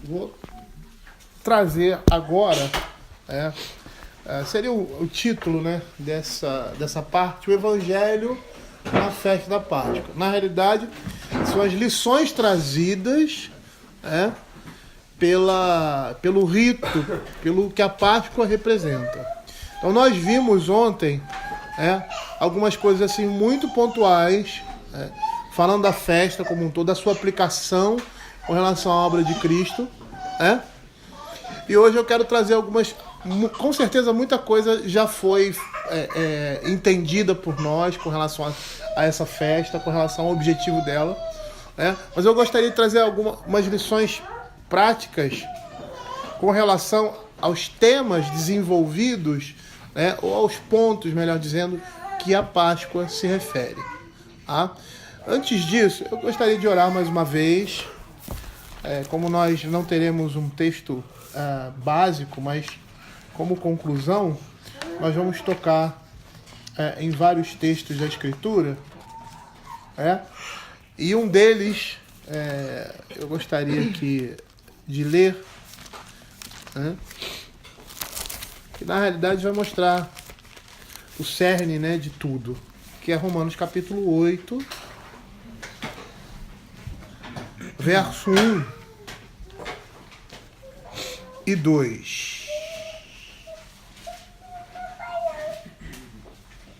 vou trazer agora, seria o título, né, dessa parte, o Evangelho na festa da Páscoa. Na realidade, são as lições trazidas pelo rito, pelo que a Páscoa representa. Então nós vimos ontem algumas coisas assim muito pontuais, falando da festa como um todo, da sua aplicação com relação à obra de Cristo. E hoje eu quero trazer algumas, com certeza muita coisa já foi entendida por nós com relação a essa festa, com relação ao objetivo dela. Mas eu gostaria de trazer algumas lições práticas com relação aos temas desenvolvidos, ou aos pontos, melhor dizendo, que a Páscoa se refere. Antes disso, eu gostaria de orar mais uma vez. Como nós não teremos um texto básico, mas como conclusão, nós vamos tocar em vários textos da Escritura. E um deles, eu gostaria de ler, que na realidade vai mostrar o cerne, de tudo, que é Romanos capítulo 8, verso 1 e 2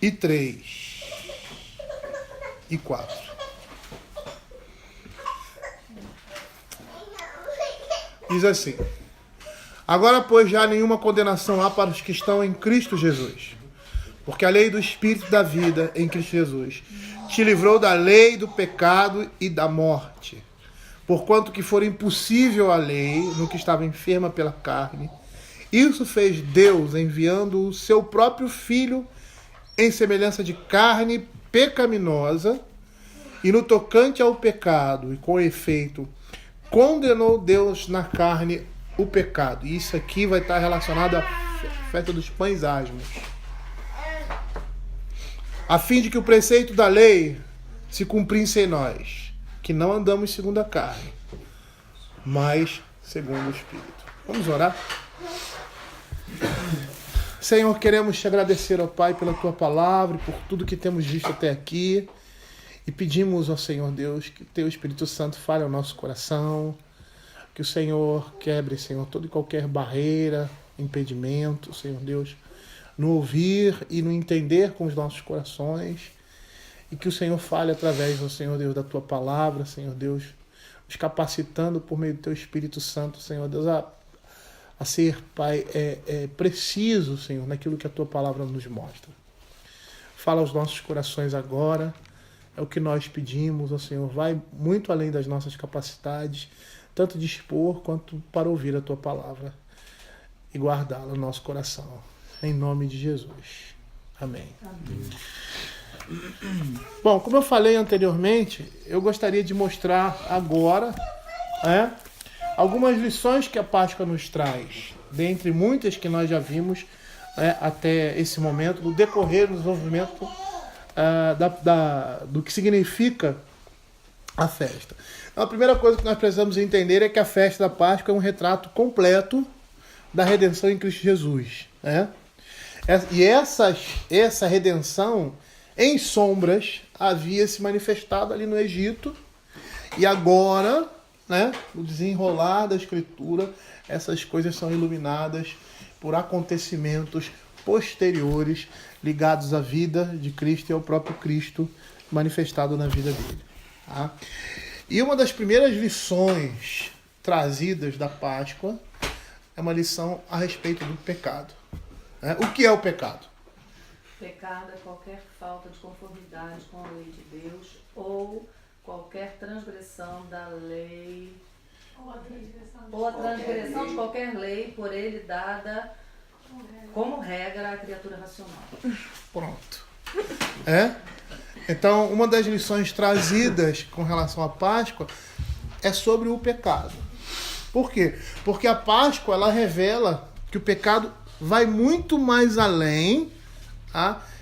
e 3 e 4. Diz assim: agora, pois, já nenhuma condenação há para os que estão em Cristo Jesus, porque a lei do Espírito da vida em Cristo Jesus te livrou da lei do pecado e da morte. Porquanto que for impossível a lei no que estava enferma pela carne, isso fez Deus, enviando o seu próprio Filho em semelhança de carne pecaminosa, e no tocante ao pecado, e com efeito, condenou Deus na carne o pecado. E isso aqui vai estar relacionado à festa dos pães asmos, a fim de que o preceito da lei se cumprisse em nós, que não andamos segundo a carne, mas segundo o Espírito. Vamos orar? Senhor, queremos te agradecer, ó Pai, pela tua palavra e por tudo que temos visto até aqui. E pedimos ao Senhor Deus que teu Espírito Santo fale ao nosso coração, que o Senhor quebre, Senhor, toda e qualquer barreira, impedimento, Senhor Deus, no ouvir e no entender com os nossos corações. E que o Senhor fale através, do Senhor Deus, da tua palavra, Senhor Deus, nos capacitando por meio do teu Espírito Santo, Senhor Deus, a ser, Pai, preciso, Senhor, naquilo que a tua palavra nos mostra. Fala aos nossos corações agora, é o que nós pedimos, ó Senhor, vai muito além das nossas capacidades, tanto de expor quanto para ouvir a tua palavra e guardá-la no nosso coração. Em nome de Jesus. Amém. Amém. Bom, como eu falei anteriormente, eu gostaria de mostrar agora algumas lições que a Páscoa nos traz, dentre muitas que nós já vimos até esse momento, no decorrer do desenvolvimento do que significa a festa. Então, a primeira coisa que nós precisamos entender é que a festa da Páscoa é um retrato completo da redenção em Cristo Jesus. E essa redenção, em sombras, havia se manifestado ali no Egito, e agora, no desenrolar da Escritura, essas coisas são iluminadas por acontecimentos posteriores ligados à vida de Cristo e ao próprio Cristo manifestado na vida dele. E uma das primeiras lições trazidas da Páscoa é uma lição a respeito do pecado. O que é o pecado? Pecado é qualquer falta de conformidade com a lei de Deus ou qualquer transgressão da lei ou a transgressão de qualquer lei por ele dada como regra à criatura racional. Pronto. Então, uma das lições trazidas com relação à Páscoa é sobre o pecado. Por quê? Porque a Páscoa, ela revela que o pecado vai muito mais além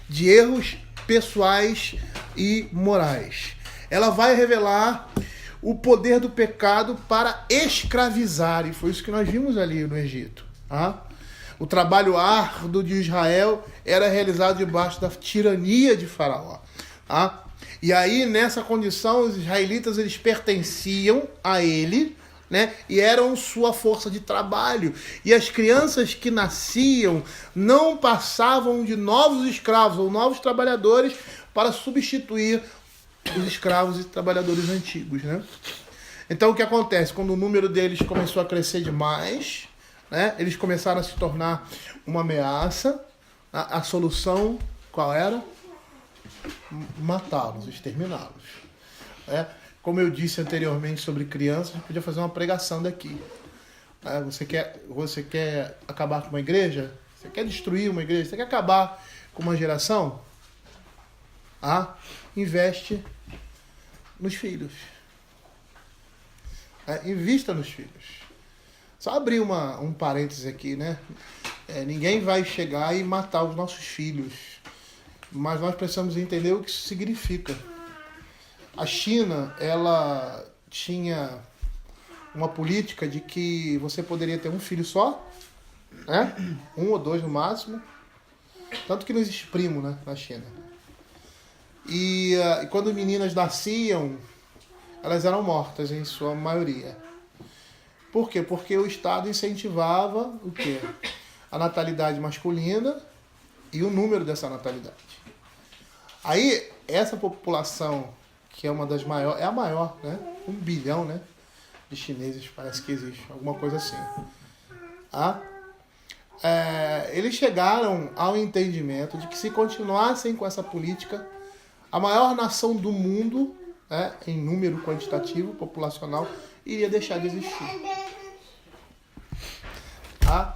de erros pessoais e morais. Ela vai revelar o poder do pecado para escravizar. E foi isso que nós vimos ali no Egito. Tá? O trabalho árduo de Israel era realizado debaixo da tirania de Faraó. Tá? E aí, nessa condição, os israelitas eles pertenciam a ele, né? E eram sua força de trabalho. E as crianças que nasciam não passavam de novos escravos ou novos trabalhadores para substituir os escravos e trabalhadores antigos, né? Então o que acontece? Quando o número deles começou a crescer demais, né? Eles começaram a se tornar uma ameaça. A solução qual era? Matá-los, exterminá-los. Como eu disse anteriormente sobre crianças, a gente podia fazer uma pregação daqui. Você quer acabar com uma igreja? Você quer destruir uma igreja? Você quer acabar com uma geração? Investe nos filhos. Invista nos filhos. Só abrir um parêntese aqui, né? Ninguém vai chegar e matar os nossos filhos. Mas nós precisamos entender o que isso significa. A China, ela tinha uma política de que você poderia ter um filho só, né? 1 ou 2 no máximo. Tanto que não existe primo, né, na China. E quando meninas nasciam, elas eram mortas em sua maioria. Por quê? Porque o Estado incentivava o quê? A natalidade masculina e o número dessa natalidade. Aí, essa população, que é uma das maiores, é a maior, né? 1 bilhão, né? De chineses, parece que existe, alguma coisa assim. Eles chegaram ao entendimento de que se continuassem com essa política, a maior nação do mundo, né, em número quantitativo, populacional, iria deixar de existir.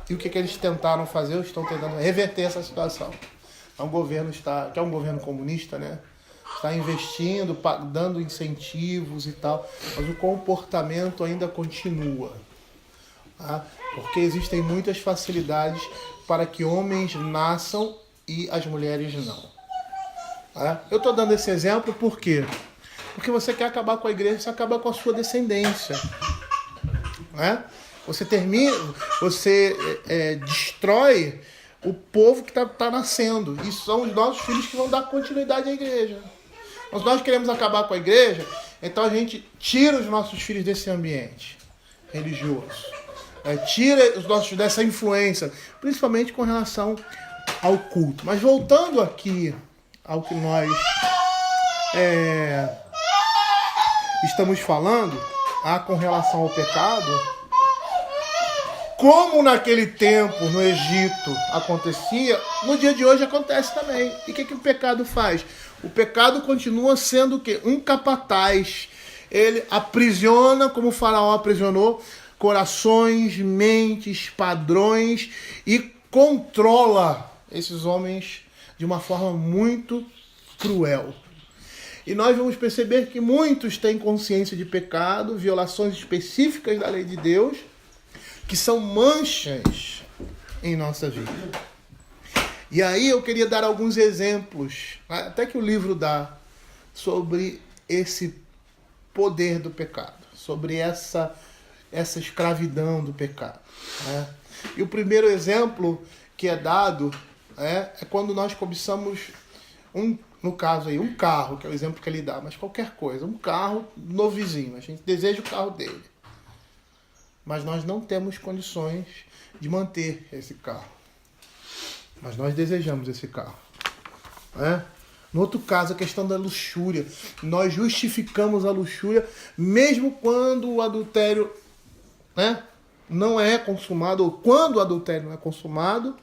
E o que eles tentaram fazer? Eles estão tentando reverter essa situação. O governo que é um governo comunista, né? Está investindo, dando incentivos e tal, mas o comportamento ainda continua. Porque existem muitas facilidades para que homens nasçam e as mulheres não. Eu estou dando esse exemplo por quê? Porque você quer acabar com a igreja, você acaba com a sua descendência. Você destrói o povo que está nascendo. E são os nossos filhos que vão dar continuidade à igreja. Mas nós queremos acabar com a igreja, então a gente tira os nossos filhos desse ambiente religioso. Tira os nossos filhos dessa influência, principalmente com relação ao culto. Mas voltando aqui ao que nós estamos falando, com relação ao pecado, como naquele tempo no Egito acontecia, no dia de hoje acontece também. E o que o pecado faz? O pecado continua sendo o quê? Um capataz. Ele aprisiona, como o Faraó aprisionou, corações, mentes, padrões e controla esses homens de uma forma muito cruel. E nós vamos perceber que muitos têm consciência de pecado, violações específicas da lei de Deus, que são manchas em nossa vida. E aí eu queria dar alguns exemplos, até que o livro dá, sobre esse poder do pecado, sobre essa escravidão do pecado. E o primeiro exemplo que é dado é quando nós cobiçamos, no caso aí, um carro, que é o exemplo que ele dá, mas qualquer coisa, um carro no vizinho, a gente deseja o carro dele. Mas nós não temos condições de manter esse carro. Mas nós desejamos esse carro. No outro caso, a questão da luxúria. Nós justificamos a luxúria, mesmo quando o adultério não é consumado, ou quando o adultério não é consumado,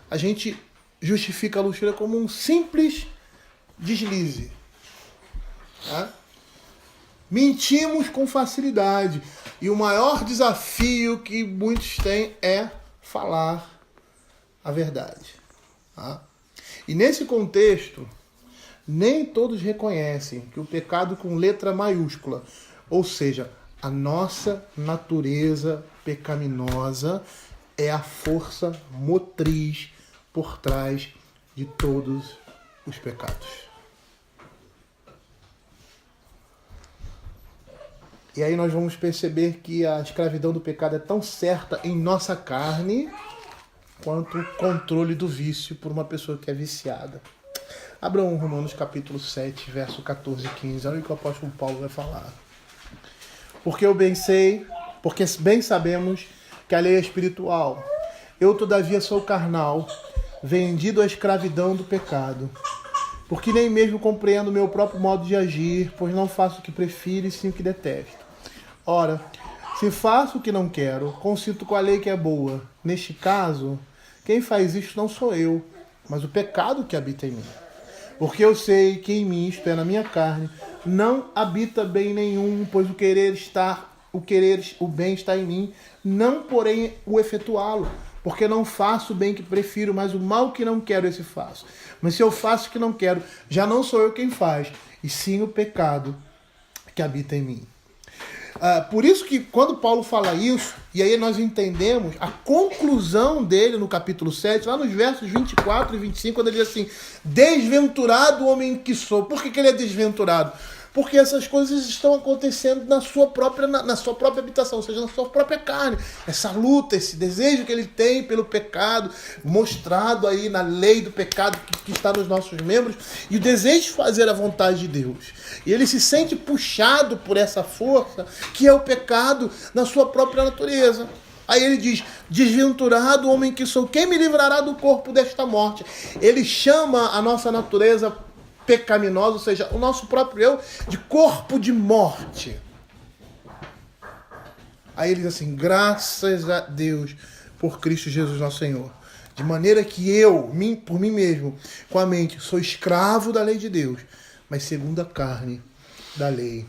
a gente justifica a luxúria como um simples deslize. Mentimos com facilidade. E o maior desafio que muitos têm é falar a verdade. E nesse contexto, nem todos reconhecem que o pecado com letra maiúscula, ou seja, a nossa natureza pecaminosa, é a força motriz por trás de todos os pecados. E aí nós vamos perceber que a escravidão do pecado é tão certa em nossa carne quanto o controle do vício por uma pessoa que é viciada. Abram Romanos capítulo 7, verso 14 e 15. Olha o que o apóstolo Paulo vai falar. Porque bem sabemos que a lei é espiritual. Eu, todavia, sou carnal, vendido à escravidão do pecado. Porque nem mesmo compreendo o meu próprio modo de agir, pois não faço o que prefiro e sim o que detesto. Ora, se faço o que não quero, consinto com a lei que é boa. Neste caso, quem faz isto não sou eu, mas o pecado que habita em mim. Porque eu sei que em mim, isto é, na minha carne, não habita bem nenhum, pois o bem está em mim, não porém o efetuá-lo. Porque não faço o bem que prefiro, mas o mal que não quero, esse faço. Mas se eu faço o que não quero, já não sou eu quem faz, e sim o pecado que habita em mim. Por isso que quando Paulo fala isso, e aí nós entendemos a conclusão dele no capítulo 7, lá nos versos 24 e 25, quando ele diz assim: desventurado o homem que sou. Por que ele é desventurado? Porque essas coisas estão acontecendo na sua própria habitação, ou seja, na sua própria carne. Essa luta, esse desejo que ele tem pelo pecado, mostrado aí na lei do pecado que está nos nossos membros, e o desejo de fazer a vontade de Deus. E ele se sente puxado por essa força, que é o pecado na sua própria natureza. Aí ele diz: desventurado o homem que sou, quem me livrará do corpo desta morte? Ele chama a nossa natureza pecaminosa, ou seja, o nosso próprio eu, de corpo de morte. Aí ele diz assim: graças a Deus por Cristo Jesus nosso Senhor. De maneira que eu, por mim mesmo, com a mente, sou escravo da lei de Deus, mas segundo a carne, da lei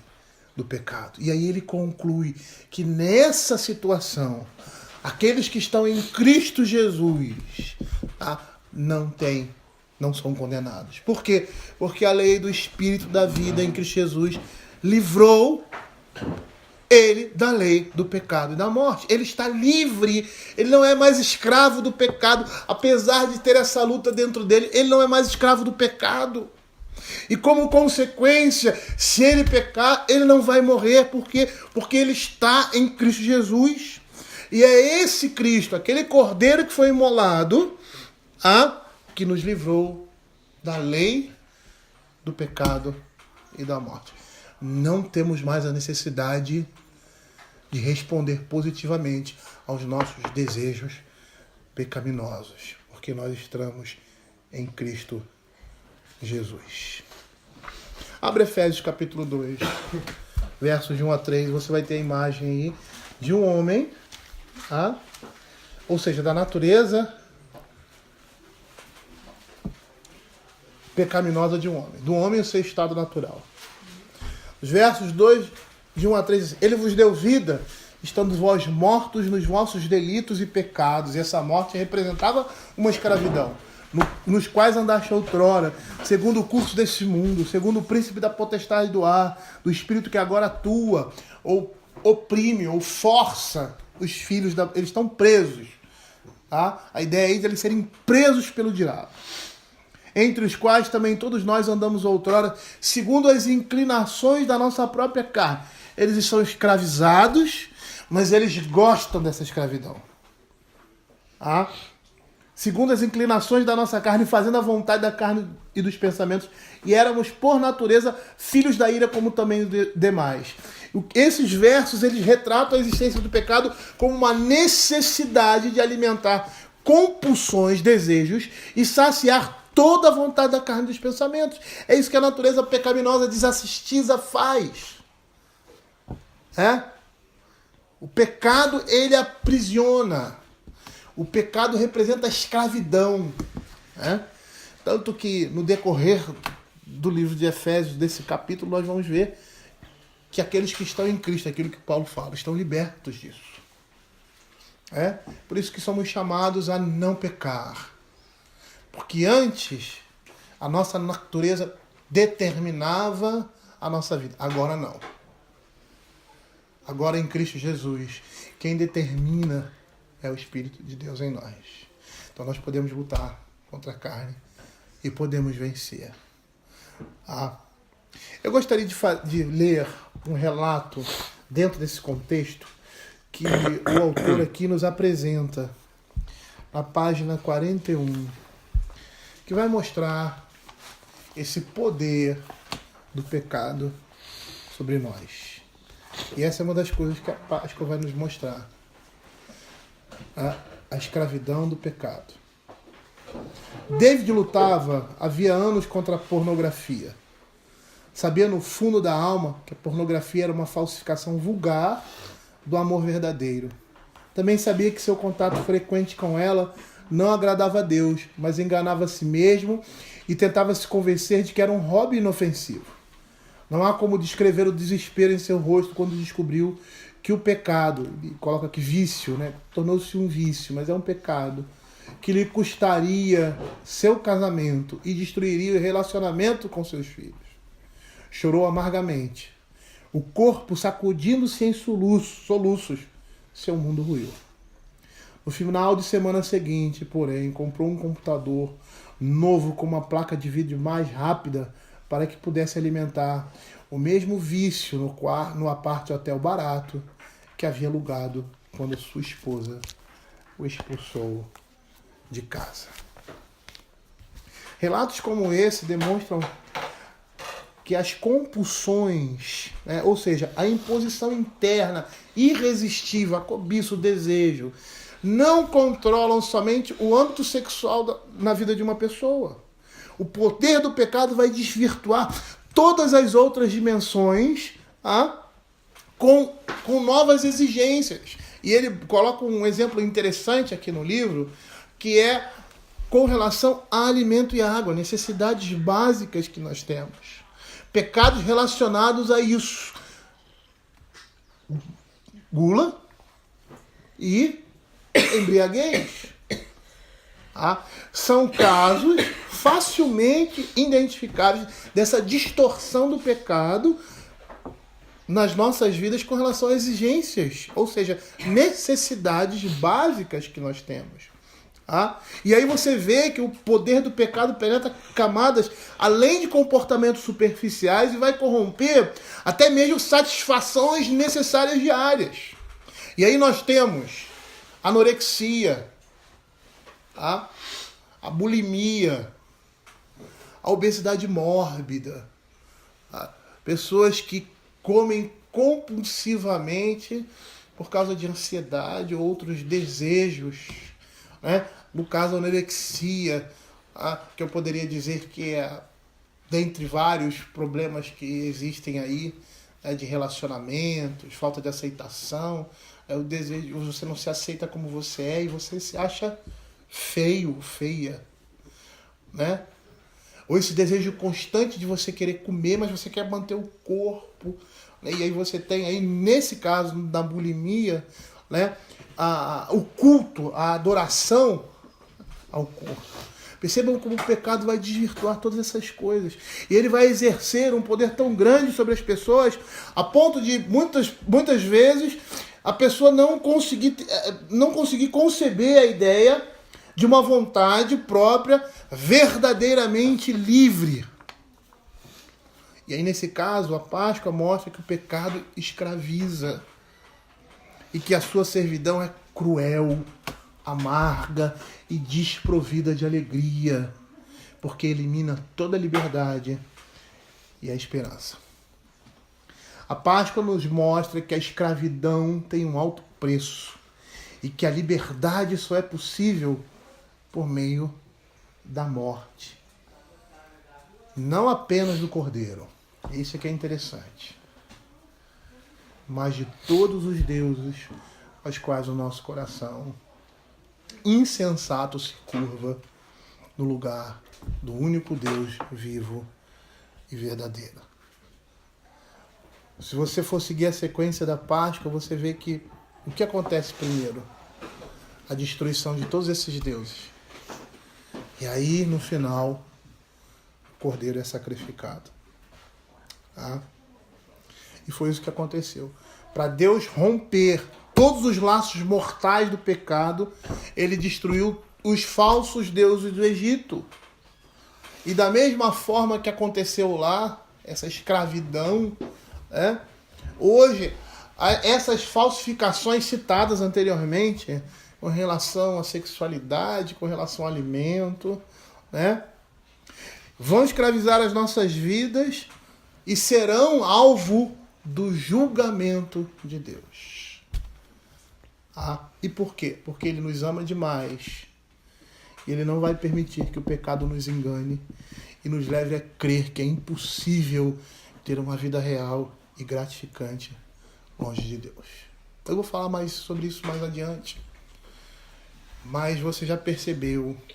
do pecado. E aí ele conclui que nessa situação, aqueles que estão em Cristo Jesus, não são condenados. Por quê? Porque a lei do Espírito da vida em Cristo Jesus livrou ele da lei do pecado e da morte. Ele está livre, ele não é mais escravo do pecado, apesar de ter essa luta dentro dele, ele não é mais escravo do pecado. E como consequência, se ele pecar, ele não vai morrer, porque ele está em Cristo Jesus. E é esse Cristo, aquele cordeiro que foi imolado, que nos livrou da lei do pecado e da morte. Não temos mais a necessidade de responder positivamente aos nossos desejos pecaminosos, porque nós estamos em Cristo Jesus. Abre Efésios capítulo 2, versos de 1 a 3, você vai ter a imagem aí de um homem, ou seja, da natureza pecaminosa de um homem, do homem em seu estado natural. Os versos 2, de 1 a 3, ele vos deu vida, estando vós mortos nos vossos delitos e pecados. E essa morte representava uma escravidão, nos quais andaste outrora, segundo o curso desse mundo, segundo o príncipe da potestade do ar, do espírito que agora atua, ou oprime, ou força os filhos eles estão presos. A ideia aí de eles serem presos pelo diabo. Entre os quais também todos nós andamos outrora, segundo as inclinações da nossa própria carne. Eles estão escravizados, mas eles gostam dessa escravidão. Segundo as inclinações da nossa carne, fazendo a vontade da carne e dos pensamentos, e éramos, por natureza, filhos da ira, como também os demais. Esses versos, eles retratam a existência do pecado como uma necessidade de alimentar compulsões, desejos e saciar toda a vontade da carne e dos pensamentos. É isso que a natureza pecaminosa desassistida faz. O pecado, ele aprisiona. O pecado representa a escravidão. Tanto que no decorrer do livro de Efésios, desse capítulo, nós vamos ver que aqueles que estão em Cristo, aquilo que Paulo fala, estão libertos disso. Por isso que somos chamados a não pecar. Porque antes, a nossa natureza determinava a nossa vida. Agora não. Agora em Cristo Jesus, quem determina é o Espírito de Deus em nós. Então nós podemos lutar contra a carne e podemos vencer. Eu gostaria de ler um relato dentro desse contexto que o autor aqui nos apresenta na página 41, que vai mostrar esse poder do pecado sobre nós. E essa é uma das coisas que a Páscoa vai nos mostrar. A escravidão do pecado. David lutava havia anos contra a pornografia. Sabia no fundo da alma que a pornografia era uma falsificação vulgar do amor verdadeiro. Também sabia que seu contato frequente com ela não agradava a Deus, mas enganava a si mesmo e tentava se convencer de que era um hobby inofensivo. Não há como descrever o desespero em seu rosto quando descobriu que o pecado, ele coloca aqui vício, né? Tornou-se um vício, mas é um pecado, que lhe custaria seu casamento e destruiria o relacionamento com seus filhos. Chorou amargamente, o corpo sacudindo-se em soluços, seu mundo ruiu. No final de semana seguinte, porém, comprou um computador novo com uma placa de vídeo mais rápida para que pudesse alimentar o mesmo vício no apart hotel barato que havia alugado quando sua esposa o expulsou de casa. Relatos como esse demonstram que as compulsões, ou seja, a imposição interna irresistível, a cobiça, o desejo, não controlam somente o âmbito sexual na vida de uma pessoa. O poder do pecado vai desvirtuar todas as outras dimensões com novas exigências. E ele coloca um exemplo interessante aqui no livro, que é com relação a alimento e água, necessidades básicas que nós temos. Pecados relacionados a isso. Gula e embriaguez. São casos facilmente identificáveis dessa distorção do pecado nas nossas vidas com relação a exigências, ou seja, necessidades básicas que nós temos. E aí você vê que o poder do pecado penetra camadas além de comportamentos superficiais e vai corromper até mesmo satisfações necessárias diárias. E aí nós temos anorexia, a bulimia, a obesidade mórbida, pessoas que comem compulsivamente por causa de ansiedade ou outros desejos, né? No caso, a anorexia, que eu poderia dizer que é, dentre vários problemas que existem aí, de relacionamentos, falta de aceitação, o desejo, você não se aceita como você é e você se acha feio, feia, né? Ou esse desejo constante de você querer comer, mas você quer manter o corpo, né? E aí você tem aí, nesse caso da bulimia, né, o culto, a adoração ao corpo. Percebam como o pecado vai desvirtuar todas essas coisas. E ele vai exercer um poder tão grande sobre as pessoas, a ponto de muitas vezes a pessoa não conseguir conceber a ideia de uma vontade própria verdadeiramente livre. E aí, nesse caso, a Páscoa mostra que o pecado escraviza e que a sua servidão é cruel, amarga e desprovida de alegria, porque elimina toda a liberdade e a esperança. A Páscoa nos mostra que a escravidão tem um alto preço e que a liberdade só é possível por meio da morte. Não apenas do Cordeiro, isso é que é interessante, mas de todos os deuses aos quais o nosso coração insensato se curva no lugar do único Deus vivo e verdadeiro. Se você for seguir a sequência da Páscoa, você vê que o que acontece primeiro? A destruição de todos esses deuses. E aí, no final, o Cordeiro é sacrificado. E foi isso que aconteceu. Para Deus romper todos os laços mortais do pecado, ele destruiu os falsos deuses do Egito. E da mesma forma que aconteceu lá, essa escravidão, hoje essas falsificações citadas anteriormente, com relação à sexualidade, com relação ao alimento, né? Vão escravizar as nossas vidas e serão alvo do julgamento de Deus. E por quê? Porque Ele nos ama demais. E Ele não vai permitir que o pecado nos engane e nos leve a crer que é impossível ter uma vida real e gratificante longe de Deus. Eu vou falar mais sobre isso mais adiante. Mas você já percebeu que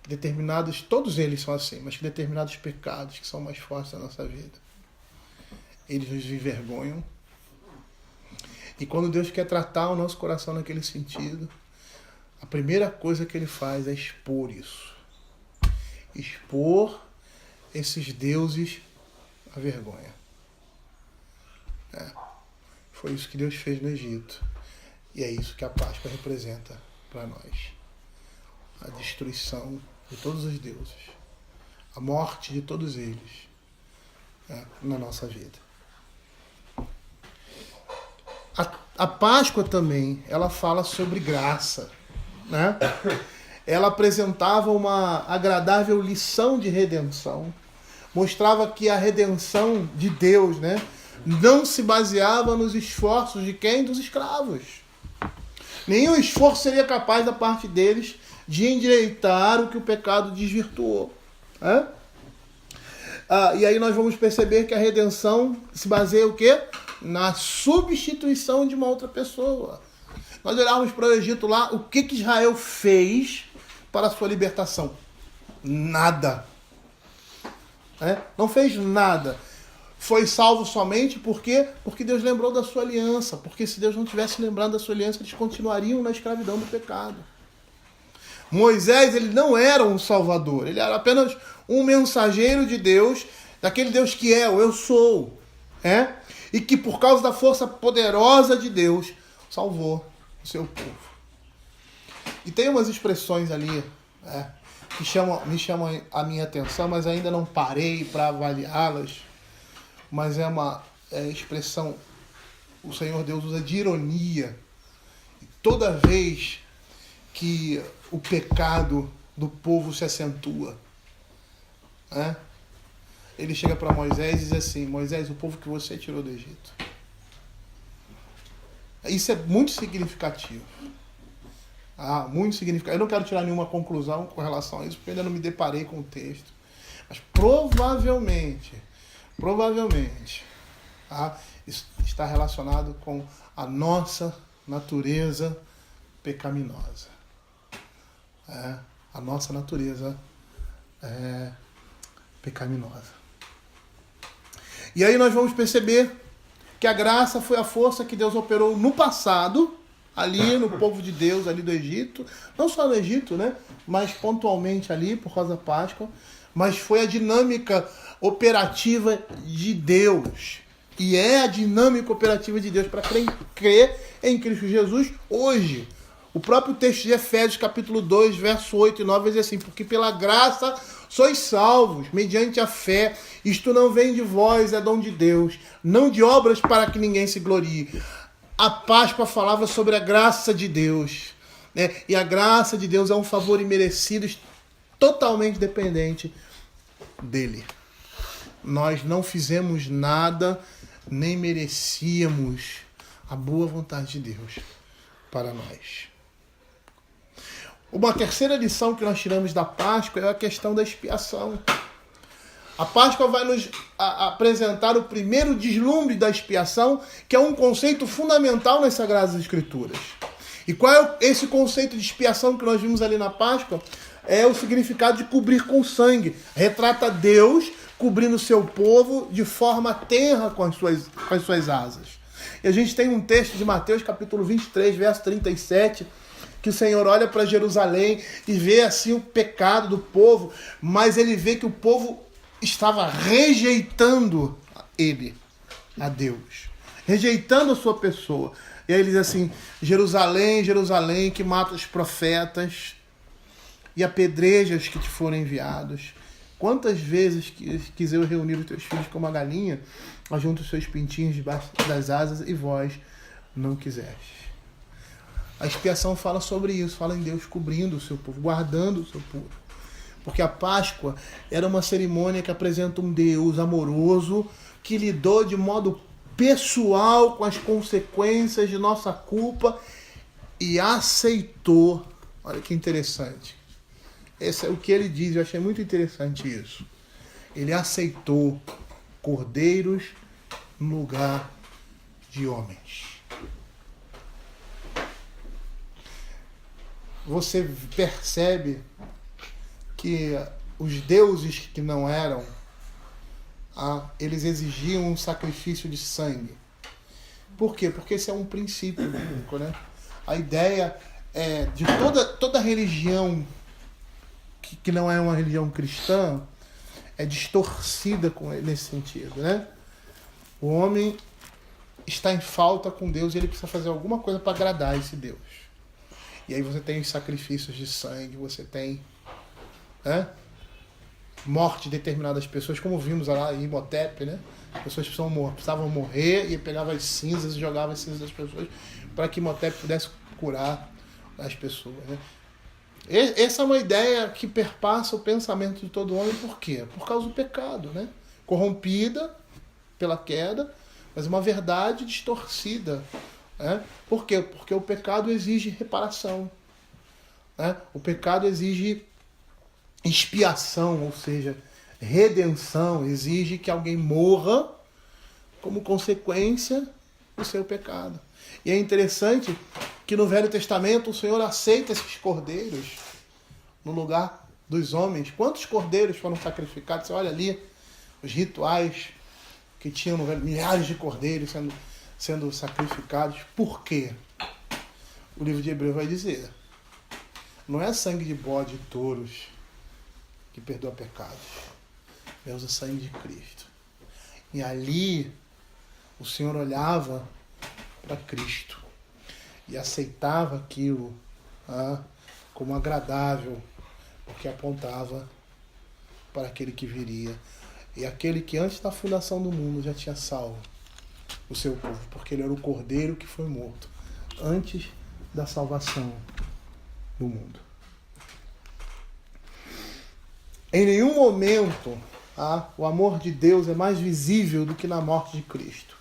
determinados, todos eles são assim, mas que determinados pecados que são mais fortes da nossa vida, eles nos envergonham. E quando Deus quer tratar o nosso coração naquele sentido, a primeira coisa que Ele faz é expor isso. Expor esses deuses à vergonha. Foi isso que Deus fez no Egito. E é isso que a Páscoa representa para nós. A destruição de todos os deuses. A morte de todos eles na nossa vida. A Páscoa também, ela fala sobre graça, né? Ela apresentava uma agradável lição de redenção. Mostrava que a redenção de Deus, né, não se baseava nos esforços de quem? Dos escravos. Nenhum esforço seria capaz da parte deles de endireitar o que o pecado desvirtuou. Né? E aí nós vamos perceber que a redenção se baseia o quê? Na substituição de uma outra pessoa. Nós olhamos para o Egito lá, o que Israel fez para a sua libertação? Nada. Não fez nada. Foi salvo somente porque Deus lembrou da sua aliança. Porque se Deus não tivesse lembrado da sua aliança, eles continuariam na escravidão do pecado. Moisés, ele não era um salvador. Ele era apenas um mensageiro de Deus, daquele Deus que é o eu sou. E que por causa da força poderosa de Deus, salvou o seu povo. E tem umas expressões ali que me chamam a minha atenção, mas ainda não parei para avaliá-las. Mas é uma expressão, o Senhor Deus usa de ironia. E toda vez que o pecado do povo se acentua, ele chega para Moisés e diz assim: Moisés, o povo que você tirou do Egito. Isso é muito significativo. Muito significativo. Eu não quero tirar nenhuma conclusão com relação a isso, porque eu ainda não me deparei com o texto. Mas provavelmente, isso está relacionado com a nossa natureza pecaminosa. A nossa natureza pecaminosa. E aí nós vamos perceber que a graça foi a força que Deus operou no passado, ali no povo de Deus, ali do Egito. Não só no Egito, né? Mas pontualmente ali, por causa da Páscoa. Mas foi a dinâmica operativa de Deus. E é a dinâmica operativa de Deus para quem crê em Cristo Jesus hoje. O próprio texto de Efésios, capítulo 2, verso 8 e 9, diz assim: porque pela graça sois salvos, mediante a fé. Isto não vem de vós, é dom de Deus, não de obras para que ninguém se glorie. A Páscoa falava sobre a graça de Deus. E a graça de Deus é um favor imerecido, totalmente dependente dele. Nós não fizemos nada, nem merecíamos a boa vontade de Deus para nós. Uma terceira lição que nós tiramos da Páscoa é a questão da expiação. A Páscoa vai nos apresentar o primeiro deslumbre da expiação, que é um conceito fundamental nas Sagradas Escrituras. E qual é esse conceito de expiação que nós vimos ali na Páscoa? É o significado de cobrir com sangue. Retrata Deus cobrindo o seu povo de forma tenra com as suas asas. E a gente tem um texto de Mateus, capítulo 23, verso 37, que o Senhor olha para Jerusalém e vê assim o pecado do povo, mas ele vê que o povo estava rejeitando ele, a Deus, rejeitando a sua pessoa. E aí ele diz assim: Jerusalém, Jerusalém, que mata os profetas e apedreja os que te foram enviados. Quantas vezes quis eu reunir os teus filhos como a galinha, ajunta os seus pintinhos debaixo das asas, e vós não quiseste. A expiação fala sobre isso, fala em Deus cobrindo o seu povo, guardando o seu povo. Porque a Páscoa era uma cerimônia que apresenta um Deus amoroso que lidou de modo pessoal com as consequências de nossa culpa e aceitou. Olha que interessante. Esse é o que ele diz, eu achei muito interessante isso. Ele aceitou cordeiros no lugar de homens. Você percebe que os deuses que não eram, eles exigiam um sacrifício de sangue. Por quê? Porque esse é um princípio bíblico, né? A ideia de toda religião que não é uma religião cristã é distorcida nesse sentido, né? O homem está em falta com Deus e ele precisa fazer alguma coisa para agradar esse Deus. E aí você tem os sacrifícios de sangue, você tem morte de determinadas pessoas, como vimos lá em Imhotep, né? As pessoas precisavam morrer e pegava as cinzas e jogava as cinzas das pessoas para que Imhotep pudesse curar as pessoas, né? Essa é uma ideia que perpassa o pensamento de todo homem. Por quê? Por causa do pecado, né? Corrompida pela queda, mas uma verdade distorcida. Né? Por quê? Porque o pecado exige reparação. Né? O pecado exige expiação, ou seja, redenção. Exige que alguém morra como consequência do seu pecado. E é interessante que no Velho Testamento o Senhor aceita esses cordeiros no lugar dos homens. Quantos cordeiros foram sacrificados? Você olha ali os rituais que tinham no Velho, milhares de cordeiros sendo sacrificados. Por quê? O livro de Hebreus vai dizer: não é sangue de bode e touros que perdoa pecados, é o sangue de Cristo. E ali o Senhor olhava para Cristo e aceitava aquilo como agradável, porque apontava para aquele que viria. E aquele que antes da fundação do mundo já tinha salvo o seu povo, porque ele era o cordeiro que foi morto antes da salvação do mundo. Em nenhum momento o amor de Deus é mais visível do que na morte de Cristo.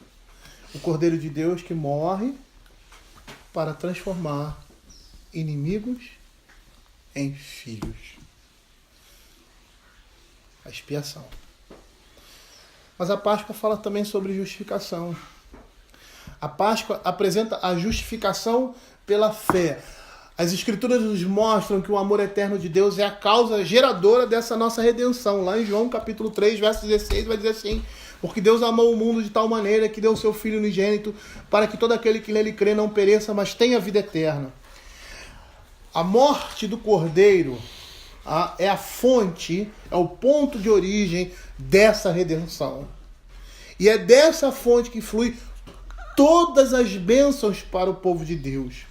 O Cordeiro de Deus que morre para transformar inimigos em filhos. A expiação. Mas a Páscoa fala também sobre justificação. A Páscoa apresenta a justificação pela fé. As Escrituras nos mostram que o amor eterno de Deus é a causa geradora dessa nossa redenção. Lá em João capítulo 3, verso 16, vai dizer assim: porque Deus amou o mundo de tal maneira que deu o seu Filho unigênito, para que todo aquele que nele crê não pereça, mas tenha vida eterna. A morte do Cordeiro é a fonte, é o ponto de origem dessa redenção. E é dessa fonte que flui todas as bênçãos para o povo de Deus.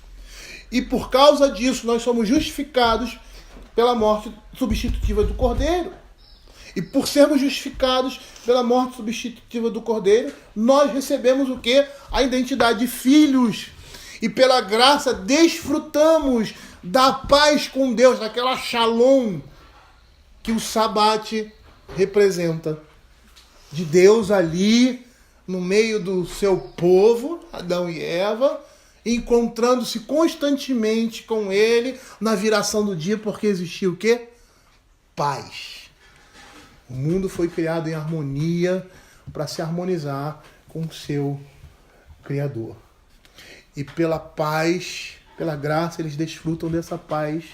E por causa disso nós somos justificados pela morte substitutiva do Cordeiro. E por sermos justificados pela morte substitutiva do Cordeiro, nós recebemos o quê? A identidade de filhos. E pela graça desfrutamos da paz com Deus, daquela shalom que o sabate representa. De Deus ali, no meio do seu povo, Adão e Eva, encontrando-se constantemente com ele na viração do dia, porque existia o quê? Paz. O mundo foi criado em harmonia para se harmonizar com o seu Criador. E pela paz, pela graça, eles desfrutam dessa paz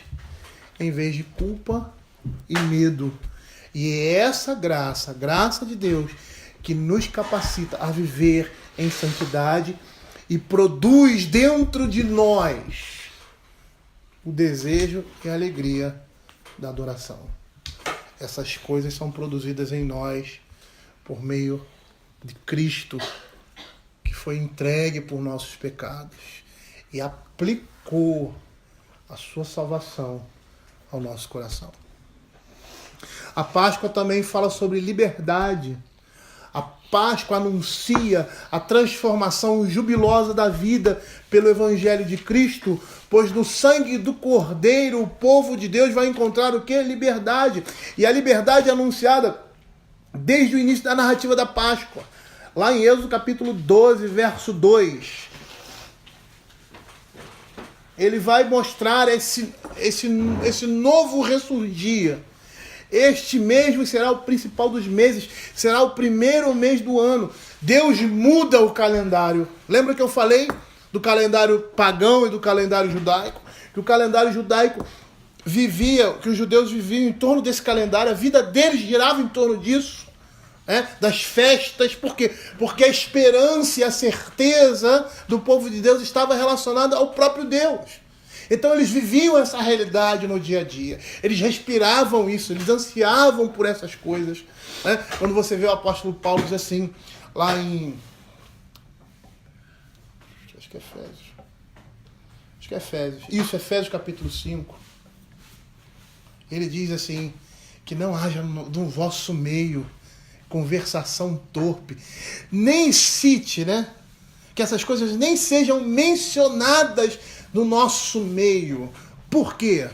em vez de culpa e medo. E é essa graça, a graça de Deus, que nos capacita a viver em santidade e produz dentro de nós o desejo e a alegria da adoração. Essas coisas são produzidas em nós por meio de Cristo, que foi entregue por nossos pecados e aplicou a sua salvação ao nosso coração. A Páscoa também fala sobre liberdade. A Páscoa anuncia a transformação jubilosa da vida pelo Evangelho de Cristo, pois no sangue do Cordeiro o povo de Deus vai encontrar o quê? Liberdade. E a liberdade é anunciada desde o início da narrativa da Páscoa. Lá em Êxodo capítulo 12, verso 2. Ele vai mostrar esse novo ressurgir. Este mesmo será o principal dos meses, será o primeiro mês do ano. Deus muda o calendário. Lembra que eu falei do calendário pagão e do calendário judaico? Que o calendário judaico que os judeus viviam em torno desse calendário, a vida deles girava em torno disso, das festas. Por quê? Porque a esperança e a certeza do povo de Deus estava relacionada ao próprio Deus. Então eles viviam essa realidade no dia a dia. Eles respiravam isso, eles ansiavam por essas coisas. Quando você vê o apóstolo Paulo diz assim, lá em... Acho que é Efésios. Isso, Efésios capítulo 5. Ele diz assim, que não haja no vosso meio conversação torpe. Nem cite, que essas coisas nem sejam mencionadas no nosso meio. Por quê?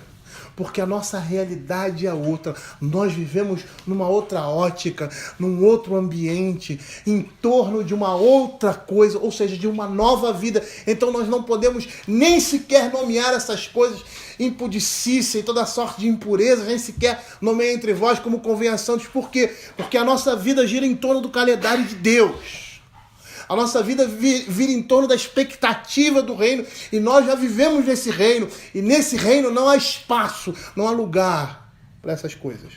Porque a nossa realidade é outra. Nós vivemos numa outra ótica, num outro ambiente, em torno de uma outra coisa, ou seja, de uma nova vida. Então nós não podemos nem sequer nomear essas coisas, impudicícia e toda sorte de impureza, nem sequer nomear entre vós como convém a santos. Por quê? Porque a nossa vida gira em torno do calendário de Deus. A nossa vida vira em torno da expectativa do reino. E nós já vivemos nesse reino. E nesse reino não há espaço, não há lugar para essas coisas.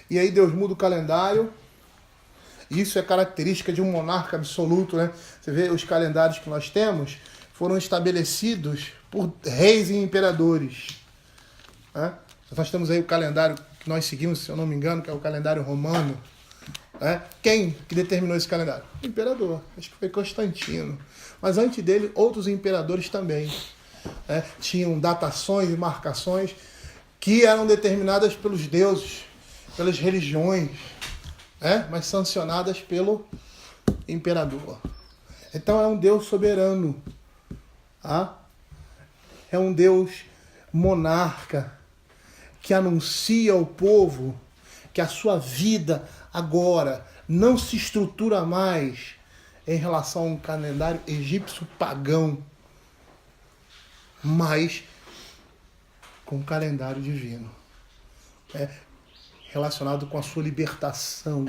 E aí Deus muda o calendário. Isso é característica de um monarca absoluto, Você vê os calendários que nós temos foram estabelecidos por reis e imperadores. Nós temos aí o calendário que nós seguimos, se eu não me engano, que é o calendário romano. Quem que determinou esse calendário? O imperador. Acho que foi Constantino. Mas antes dele, outros imperadores também. Tinham datações e marcações que eram determinadas pelos deuses, pelas religiões, mas sancionadas pelo imperador. Então é um Deus soberano. É um Deus monarca, que anuncia ao povo que a sua vida agora não se estrutura mais em relação a um calendário egípcio pagão, mas com um calendário divino, relacionado com a sua libertação.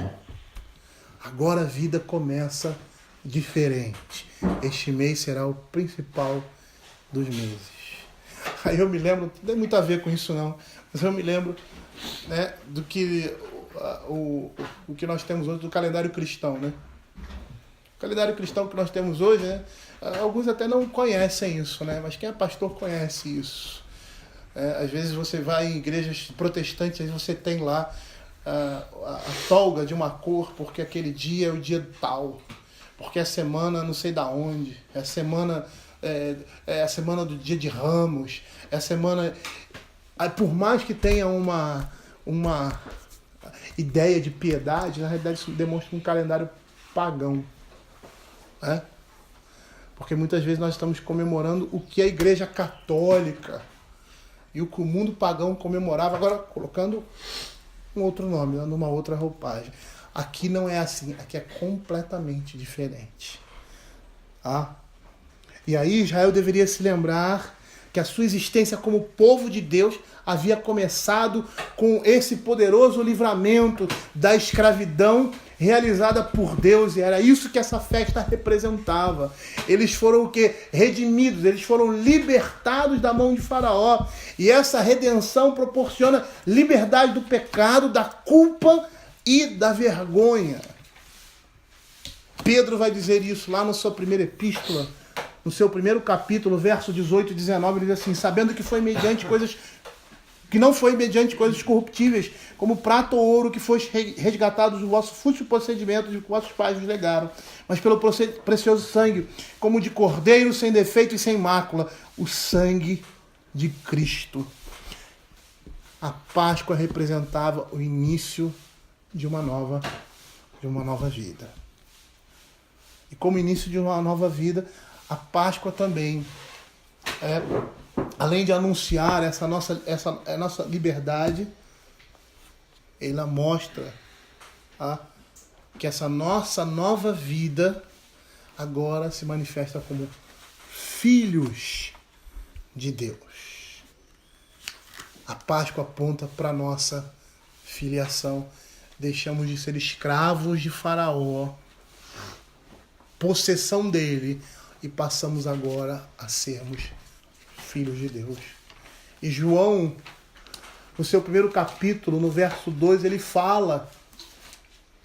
Agora a vida começa diferente. Este mês será o principal dos meses. Aí eu me lembro, não tem muito a ver com isso não, mas eu me lembro do que o que nós temos hoje, do calendário cristão, O calendário cristão que nós temos hoje, alguns até não conhecem isso, mas quem é pastor conhece isso. Às vezes você vai em igrejas protestantes, aí você tem lá a folga de uma cor, porque aquele dia é o dia tal, porque é semana não sei da onde, é a semana do dia de Ramos, é a semana... Por mais que tenha uma ideia de piedade, na realidade isso demonstra um calendário pagão. Porque muitas vezes nós estamos comemorando o que a Igreja Católica e o que o mundo pagão comemorava, agora colocando um outro nome, numa outra roupagem. Aqui não é assim, aqui é completamente diferente. E aí Israel deveria se lembrar que a sua existência como povo de Deus havia começado com esse poderoso livramento da escravidão realizada por Deus, e era isso que essa festa representava. Eles foram o quê? Redimidos, eles foram libertados da mão de Faraó, e essa redenção proporciona liberdade do pecado, da culpa e da vergonha. Pedro vai dizer isso lá na sua primeira epístola, no seu primeiro capítulo, verso 18 e 19, ele diz assim: sabendo que não foi mediante coisas corruptíveis, como prata ou ouro, que foste resgatados do vosso fútil procedimento de que vossos pais vos legaram, mas pelo precioso sangue, como de cordeiro, sem defeito e sem mácula, o sangue de Cristo. A Páscoa representava o início de uma nova vida. E como início de uma nova vida, a Páscoa também, além de anunciar essa nossa liberdade, ela mostra que essa nossa nova vida agora se manifesta como filhos de Deus. A Páscoa aponta para a nossa filiação. Deixamos de ser escravos de Faraó, possessão dele, e passamos agora a sermos filhos de Deus. E João, no seu primeiro capítulo, no verso 2, ele fala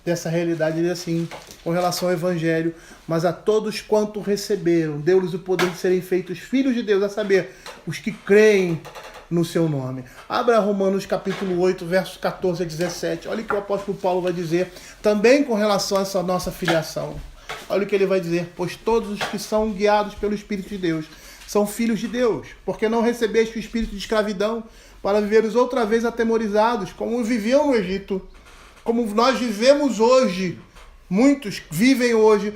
dessa realidade, ele diz assim, com relação ao Evangelho: mas a todos quanto receberam, deu-lhes o poder de serem feitos filhos de Deus, a saber, os que creem no seu nome. Abra Romanos capítulo 8, versos 14 a 17. Olha o que o apóstolo Paulo vai dizer, também com relação a essa nossa filiação. Olha o que ele vai dizer: pois todos os que são guiados pelo Espírito de Deus são filhos de Deus, porque não recebeste o espírito de escravidão para viveres outra vez atemorizados, como viviam no Egito, como nós vivemos hoje. Muitos vivem hoje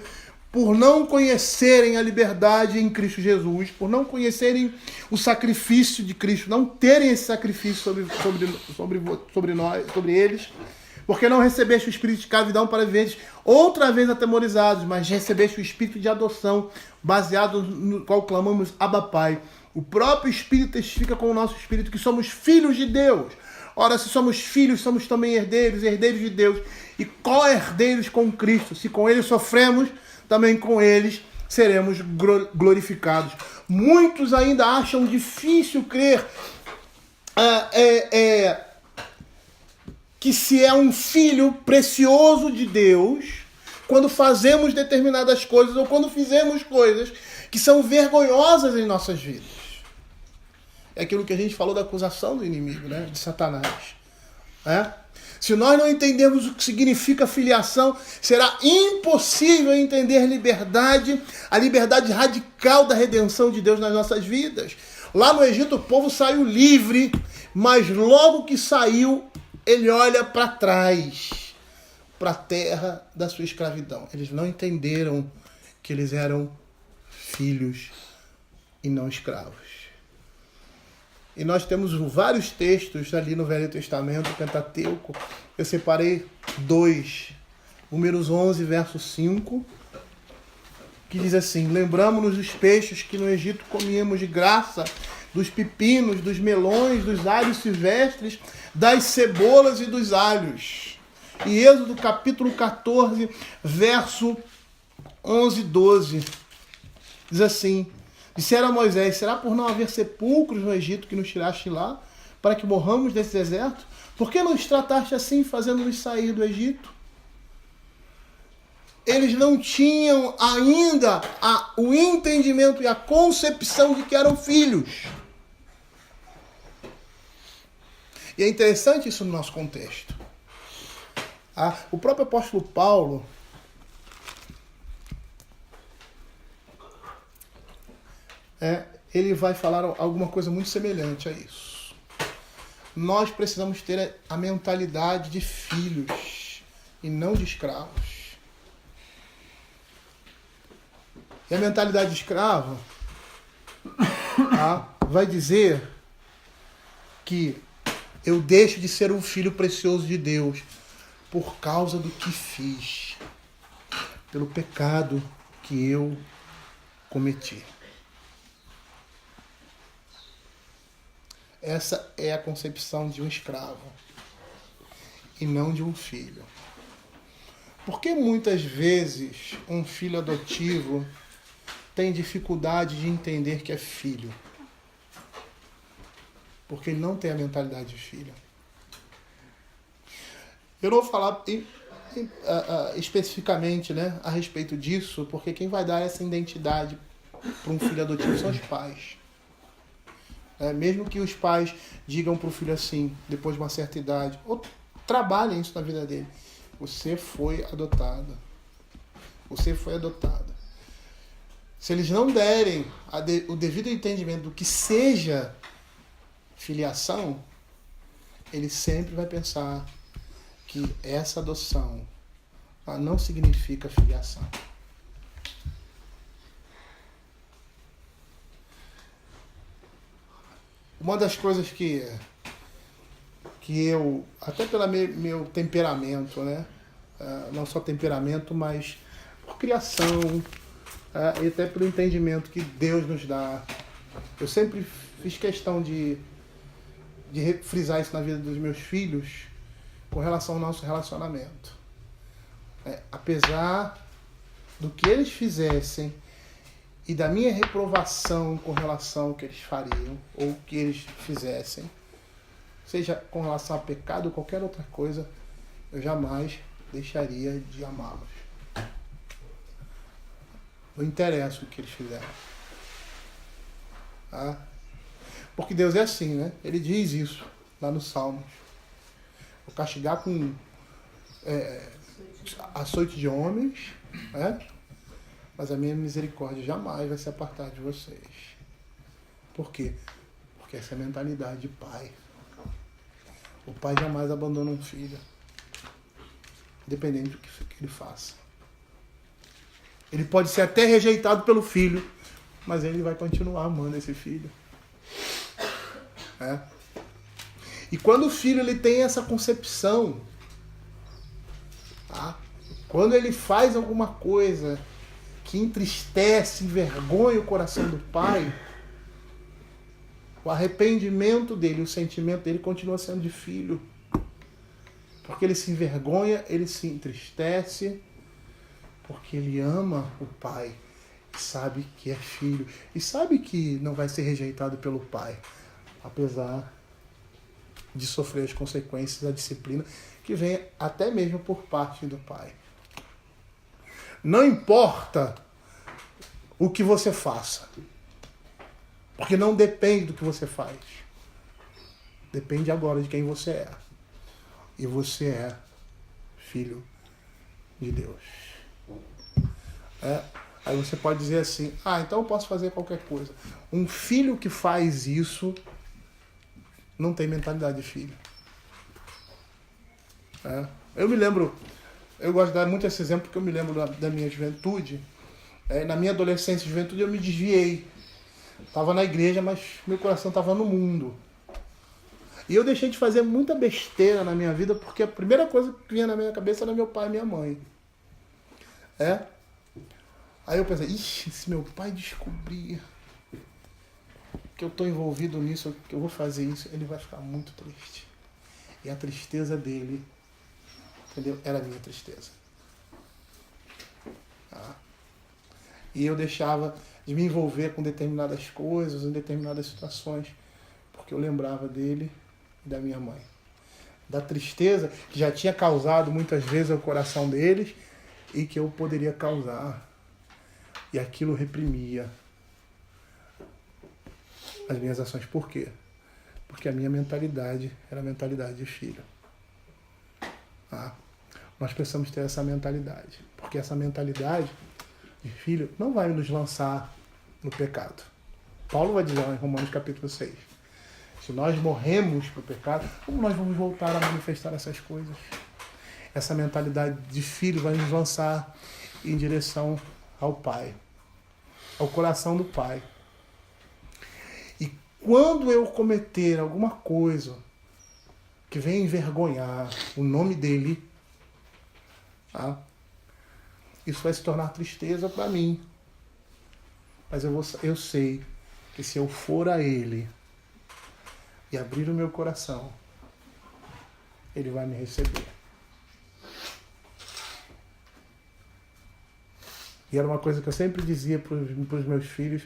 por não conhecerem a liberdade em Cristo Jesus, por não conhecerem o sacrifício de Cristo, não terem esse sacrifício sobre eles, porque não recebeste o espírito de escravidão para viveres outra vez atemorizados, mas recebeste o espírito de adoção, baseado no qual clamamos Abba Pai. O próprio Espírito testifica com o nosso espírito que somos filhos de Deus. Ora, se somos filhos, somos também herdeiros, herdeiros de Deus, e co-herdeiros com Cristo. Se com Ele sofremos, também com eles seremos glorificados. Muitos ainda acham difícil crer que se é um filho precioso de Deus quando fazemos determinadas coisas ou quando fizemos coisas que são vergonhosas em nossas vidas. É aquilo que a gente falou da acusação do inimigo, né? De Satanás. Se nós não entendermos o que significa filiação, será impossível entender liberdade, a liberdade radical da redenção de Deus nas nossas vidas. Lá no Egito o povo saiu livre, mas logo que saiu, ele olha para trás, para a terra da sua escravidão. Eles não entenderam que eles eram filhos e não escravos. E nós temos vários textos ali no Velho Testamento, Pentateuco. Eu separei 2. Números 11, verso 5. Que diz assim: lembramos-nos dos peixes que no Egito comíamos de graça, dos pepinos, dos melões, dos alhos silvestres, das cebolas e dos alhos. E Êxodo capítulo 14, verso 11 e 12. Diz assim: disseram a Moisés: será por não haver sepulcros no Egito que nos tiraste lá, para que morramos desse deserto? Por que nos trataste assim, fazendo-nos sair do Egito? Eles não tinham ainda o entendimento e a concepção de que eram filhos. E é interessante isso no nosso contexto. O próprio apóstolo Paulo, ele vai falar alguma coisa muito semelhante a isso. Nós precisamos ter a mentalidade de filhos e não de escravos. E a mentalidade de escravo vai dizer que eu deixo de ser um filho precioso de Deus por causa do que fiz, pelo pecado que eu cometi. Essa é a concepção de um escravo e não de um filho. Porque muitas vezes um filho adotivo tem dificuldade de entender que é filho? Porque ele não tem a mentalidade de filho. Eu não vou falar especificamente, a respeito disso, porque quem vai dar essa identidade para um filho adotivo são os pais. Mesmo que os pais digam para o filho assim, depois de uma certa idade, ou trabalhem isso na vida dele: você foi adotada. Você foi adotada. Se eles não derem o devido entendimento do que seja filiação, ele sempre vai pensar que essa adoção não significa filiação. Uma das coisas que eu, até pelo meu temperamento, né? Não só temperamento, mas por criação, e até pelo entendimento que Deus nos dá. Eu sempre fiz questão de frisar isso na vida dos meus filhos com relação ao nosso relacionamento. Apesar do que eles fizessem e da minha reprovação com relação ao que eles fariam ou que eles fizessem, seja com relação a pecado ou qualquer outra coisa, eu jamais deixaria de amá-los. Não interessa o que eles fizeram. Tá? Porque Deus é assim, né? Ele diz isso lá nos Salmos. Vou castigar com açoite de homens, né? Mas a minha misericórdia jamais vai se apartar de vocês. Por quê? Porque essa é a mentalidade de pai. O pai jamais abandona um filho, independente do que ele faça. Ele pode ser até rejeitado pelo filho, mas ele vai continuar amando esse filho. E quando o filho ele tem essa concepção, tá? Quando ele faz alguma coisa que entristece, envergonha o coração do pai, o arrependimento dele, o sentimento dele continua sendo de filho. Porque ele se envergonha, ele se entristece, porque ele ama o pai, sabe que é filho, e sabe que não vai ser rejeitado pelo pai, apesar de sofrer as consequências da disciplina que vem até mesmo por parte do pai. Não importa o que você faça, porque não depende do que você faz. Depende agora de quem você é. E você é filho de Deus. Aí você pode dizer assim, então eu posso fazer qualquer coisa. Um filho que faz isso não tem mentalidade de filho. Eu me lembro, eu gosto de dar muito esse exemplo porque eu me lembro da minha juventude. Na minha adolescência e juventude eu me desviei. Estava na igreja, mas meu coração estava no mundo. E eu deixei de fazer muita besteira na minha vida porque a primeira coisa que vinha na minha cabeça era meu pai e minha mãe. Aí eu pensei, se meu pai descobrir que eu estou envolvido nisso, que eu vou fazer isso, ele vai ficar muito triste. E a tristeza dele, entendeu? Era a minha tristeza. E eu deixava de me envolver com determinadas coisas, em determinadas situações, porque eu lembrava dele e da minha mãe. Da tristeza que já tinha causado muitas vezes ao coração deles e que eu poderia causar. E aquilo reprimia as minhas ações. Por quê? Porque a minha mentalidade era a mentalidade de filho. Nós precisamos ter essa mentalidade. Porque essa mentalidade de filho não vai nos lançar no pecado. Paulo vai dizer em Romanos capítulo 6. Se nós morremos para o pecado, como nós vamos voltar a manifestar essas coisas? Essa mentalidade de filho vai nos lançar em direção ao Pai, ao coração do Pai. E quando eu cometer alguma coisa que venha envergonhar o nome dele, isso vai se tornar tristeza para mim. Mas eu sei que se eu for a ele e abrir o meu coração, ele vai me receber. E era uma coisa que eu sempre dizia para os meus filhos,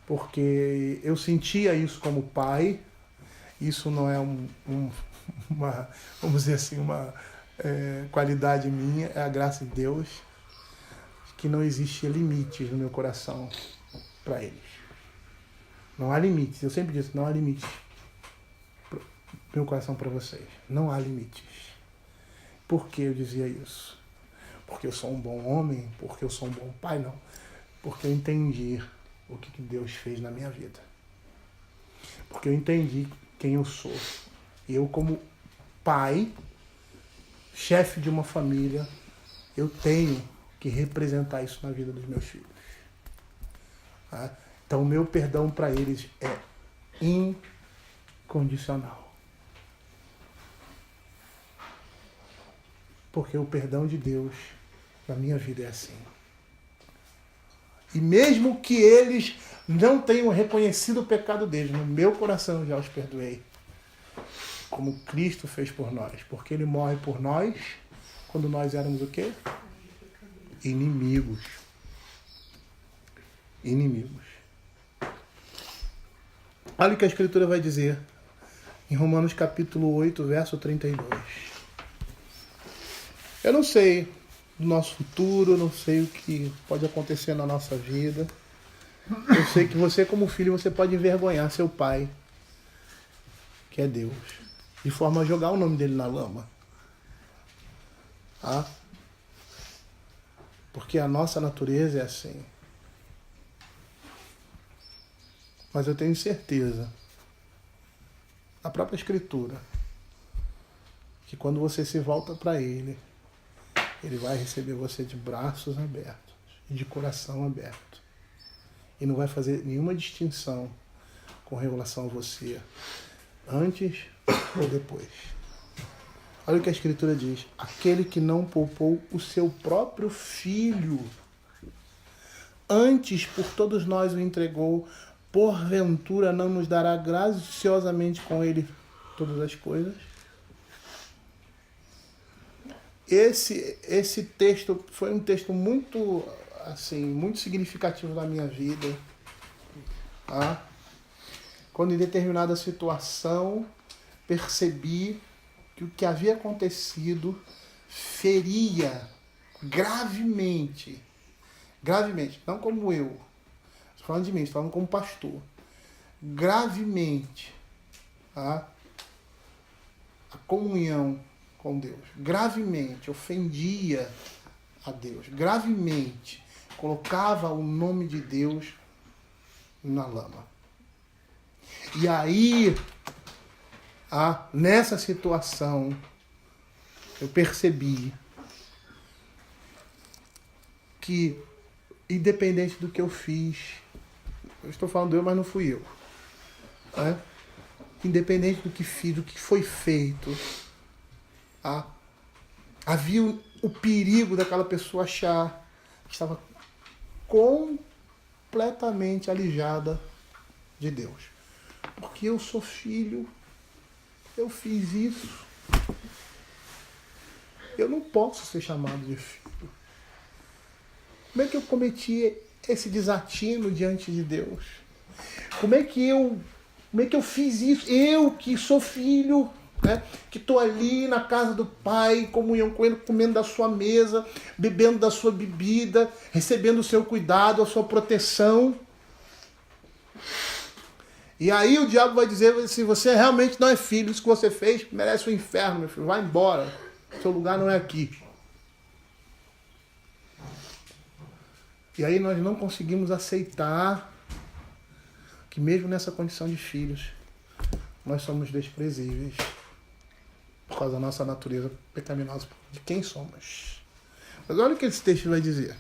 porque eu sentia isso como pai. Isso não é uma, vamos dizer assim, uma qualidade minha, é a graça de Deus, que não existia limites no meu coração para eles. Não há limites, eu sempre disse, não há limites no meu coração para vocês. Não há limites. Por que eu dizia isso? Porque eu sou um bom homem? Porque eu sou um bom pai? Não. Porque eu entendi o que Deus fez na minha vida. Porque eu entendi quem eu sou. E eu, como pai, chefe de uma família, eu tenho que representar isso na vida dos meus filhos. Tá? Então, o meu perdão para eles é incondicional. Porque o perdão de Deus na minha vida é assim. E mesmo que eles não tenham reconhecido o pecado deles, no meu coração eu já os perdoei. Como Cristo fez por nós. Porque Ele morre por nós quando nós éramos o quê? Inimigos. Inimigos. Olha o que a Escritura vai dizer em Romanos capítulo 8, verso 32. Eu não sei do nosso futuro, não sei o que pode acontecer na nossa vida. Eu sei que você, como filho, você pode envergonhar seu pai, que é Deus, de forma a jogar o nome dele na lama. Tá? Porque a nossa natureza é assim. Mas eu tenho certeza, na própria Escritura, que quando você se volta para Ele, Ele vai receber você de braços abertos e de coração aberto. E não vai fazer nenhuma distinção com relação a você, antes ou depois. Olha o que a Escritura diz. Aquele que não poupou o seu próprio filho, antes por todos nós o entregou, porventura não nos dará graciosamente com ele todas as coisas? Esse texto foi um texto muito, assim, muito significativo na minha vida. Tá? Quando em determinada situação percebi que o que havia acontecido feria gravemente, não como eu, estou falando de mim, estou falando como pastor, gravemente, tá? A comunhão com Deus, gravemente ofendia a Deus, gravemente colocava o nome de Deus na lama. E aí, nessa situação, eu percebi que, independente do que eu fiz, eu estou falando eu, mas não fui eu, né? Independente do que fiz, do que foi feito, havia o perigo daquela pessoa achar que estava completamente alijada de Deus. Porque eu sou filho, eu fiz isso, eu não posso ser chamado de filho. Como é que eu cometi esse desatino diante de Deus? Como é que eu fiz isso? Eu que sou filho, né? Que estou ali na casa do Pai, em comunhão com Ele, comendo da sua mesa, bebendo da sua bebida, recebendo o seu cuidado, a sua proteção. E aí o diabo vai dizer, se você realmente não é filho, isso que você fez merece o inferno, meu filho, vai embora. Seu lugar não é aqui. E aí nós não conseguimos aceitar que mesmo nessa condição de filhos, nós somos desprezíveis por causa da nossa natureza pecaminosa, de quem somos. Mas olha o que esse texto vai dizer.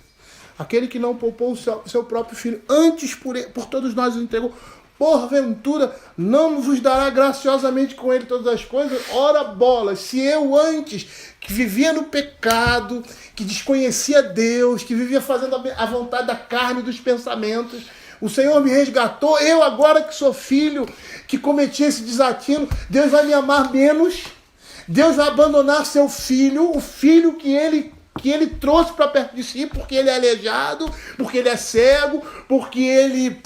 Aquele que não poupou o seu próprio filho, antes por todos nós o entregou, porventura não vos dará graciosamente com ele todas as coisas? Ora bolas, se eu antes, que vivia no pecado, que desconhecia Deus, que vivia fazendo a vontade da carne e dos pensamentos, o Senhor me resgatou, eu agora que sou filho, que cometi esse desatino, Deus vai me amar menos? Deus vai abandonar seu filho, o filho que ele trouxe para perto de si, porque ele é aleijado, porque ele é cego, porque ele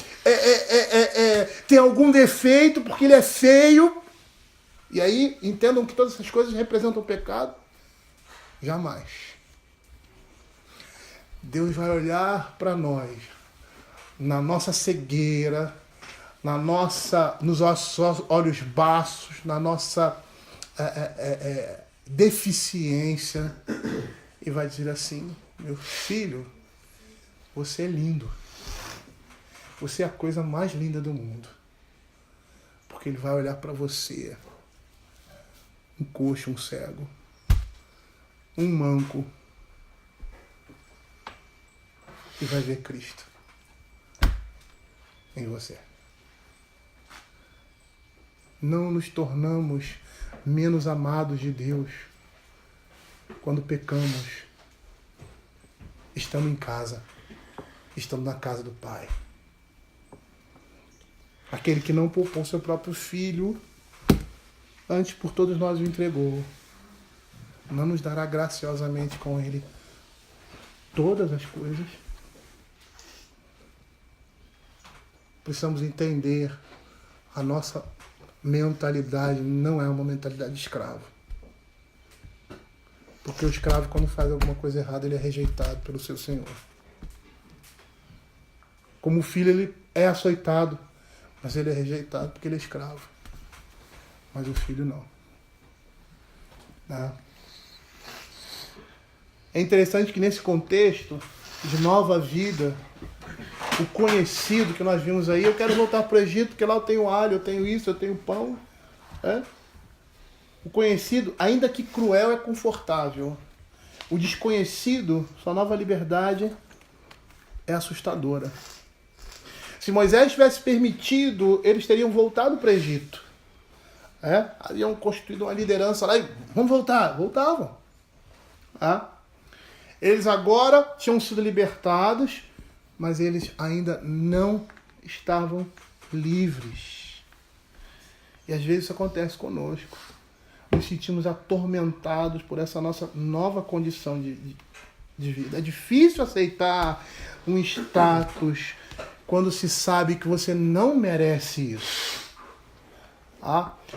tem algum defeito, porque ele é feio. E aí, entendam que todas essas coisas representam o pecado? Jamais. Deus vai olhar para nós, na nossa cegueira, nos nossos olhos baços, na nossa deficiência, e vai dizer assim: meu filho, você é lindo. Você é a coisa mais linda do mundo. Porque ele vai olhar para você um coxo, um cego, um manco, e vai ver Cristo em você. Não nos tornamos menos amados de Deus quando pecamos. Estamos em casa. Estamos na casa do Pai. Aquele que não poupou seu próprio filho, antes por todos nós o entregou, não nos dará graciosamente com ele todas as coisas? Precisamos entender a nossa mentalidade não é uma mentalidade de escravo. Porque o escravo, quando faz alguma coisa errada, ele é rejeitado pelo seu senhor. Como filho, ele é açoitado, mas ele é rejeitado porque ele é escravo. Mas o filho não. É interessante que nesse contexto de nova vida, o conhecido que nós vimos aí, eu quero voltar para o Egito, porque lá eu tenho alho, eu tenho isso, eu tenho pão. O conhecido, ainda que cruel, é confortável. O desconhecido, sua nova liberdade, é assustadora. Se Moisés tivesse permitido, eles teriam voltado para o Egito. Haviam constituído uma liderança lá e vamos voltar. Voltavam. Eles agora tinham sido libertados, mas eles ainda não estavam livres. E às vezes isso acontece conosco. Nos sentimos atormentados por essa nossa nova condição de vida. É difícil aceitar um status quando se sabe que você não merece isso.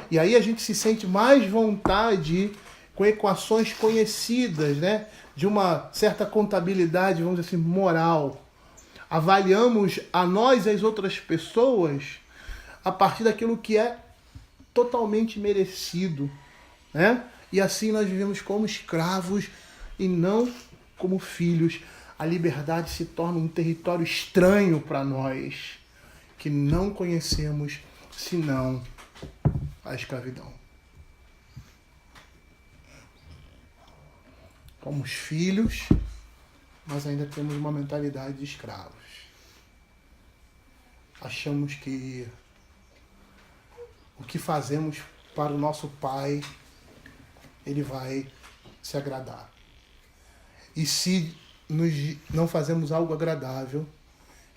E aí a gente se sente mais vontade com equações conhecidas, né? De uma certa contabilidade, vamos dizer assim, moral. Avaliamos a nós e as outras pessoas a partir daquilo que é totalmente merecido, né? E assim nós vivemos como escravos e não como filhos. A liberdade se torna um território estranho para nós, que não conhecemos senão a escravidão. Somos filhos, mas ainda temos uma mentalidade de escravos. Achamos que o que fazemos para o nosso Pai, Ele vai se agradar. E se não fazemos algo agradável,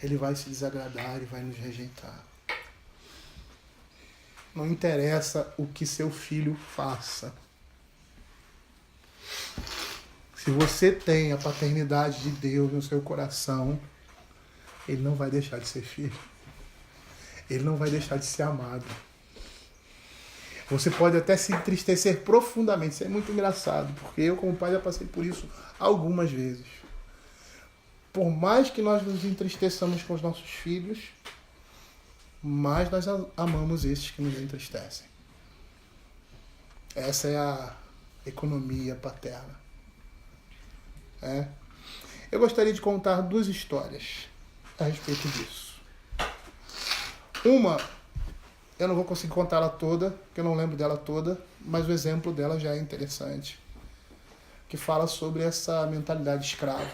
Ele vai se desagradar e vai nos rejeitar. Não interessa o que seu filho faça. Se você tem a paternidade de Deus no seu coração, Ele não vai deixar de ser filho. Ele não vai deixar de ser amado. Você pode até se entristecer profundamente. Isso é muito engraçado, porque eu, como pai, já passei por isso algumas vezes. Por mais que nós nos entristeçamos com os nossos filhos, mais nós amamos esses que nos entristecem. Essa é a economia paterna. Eu gostaria de contar 2 histórias a respeito disso. Uma, eu não vou conseguir contar ela toda, porque eu não lembro dela toda, mas o exemplo dela já é interessante, que fala sobre essa mentalidade escrava.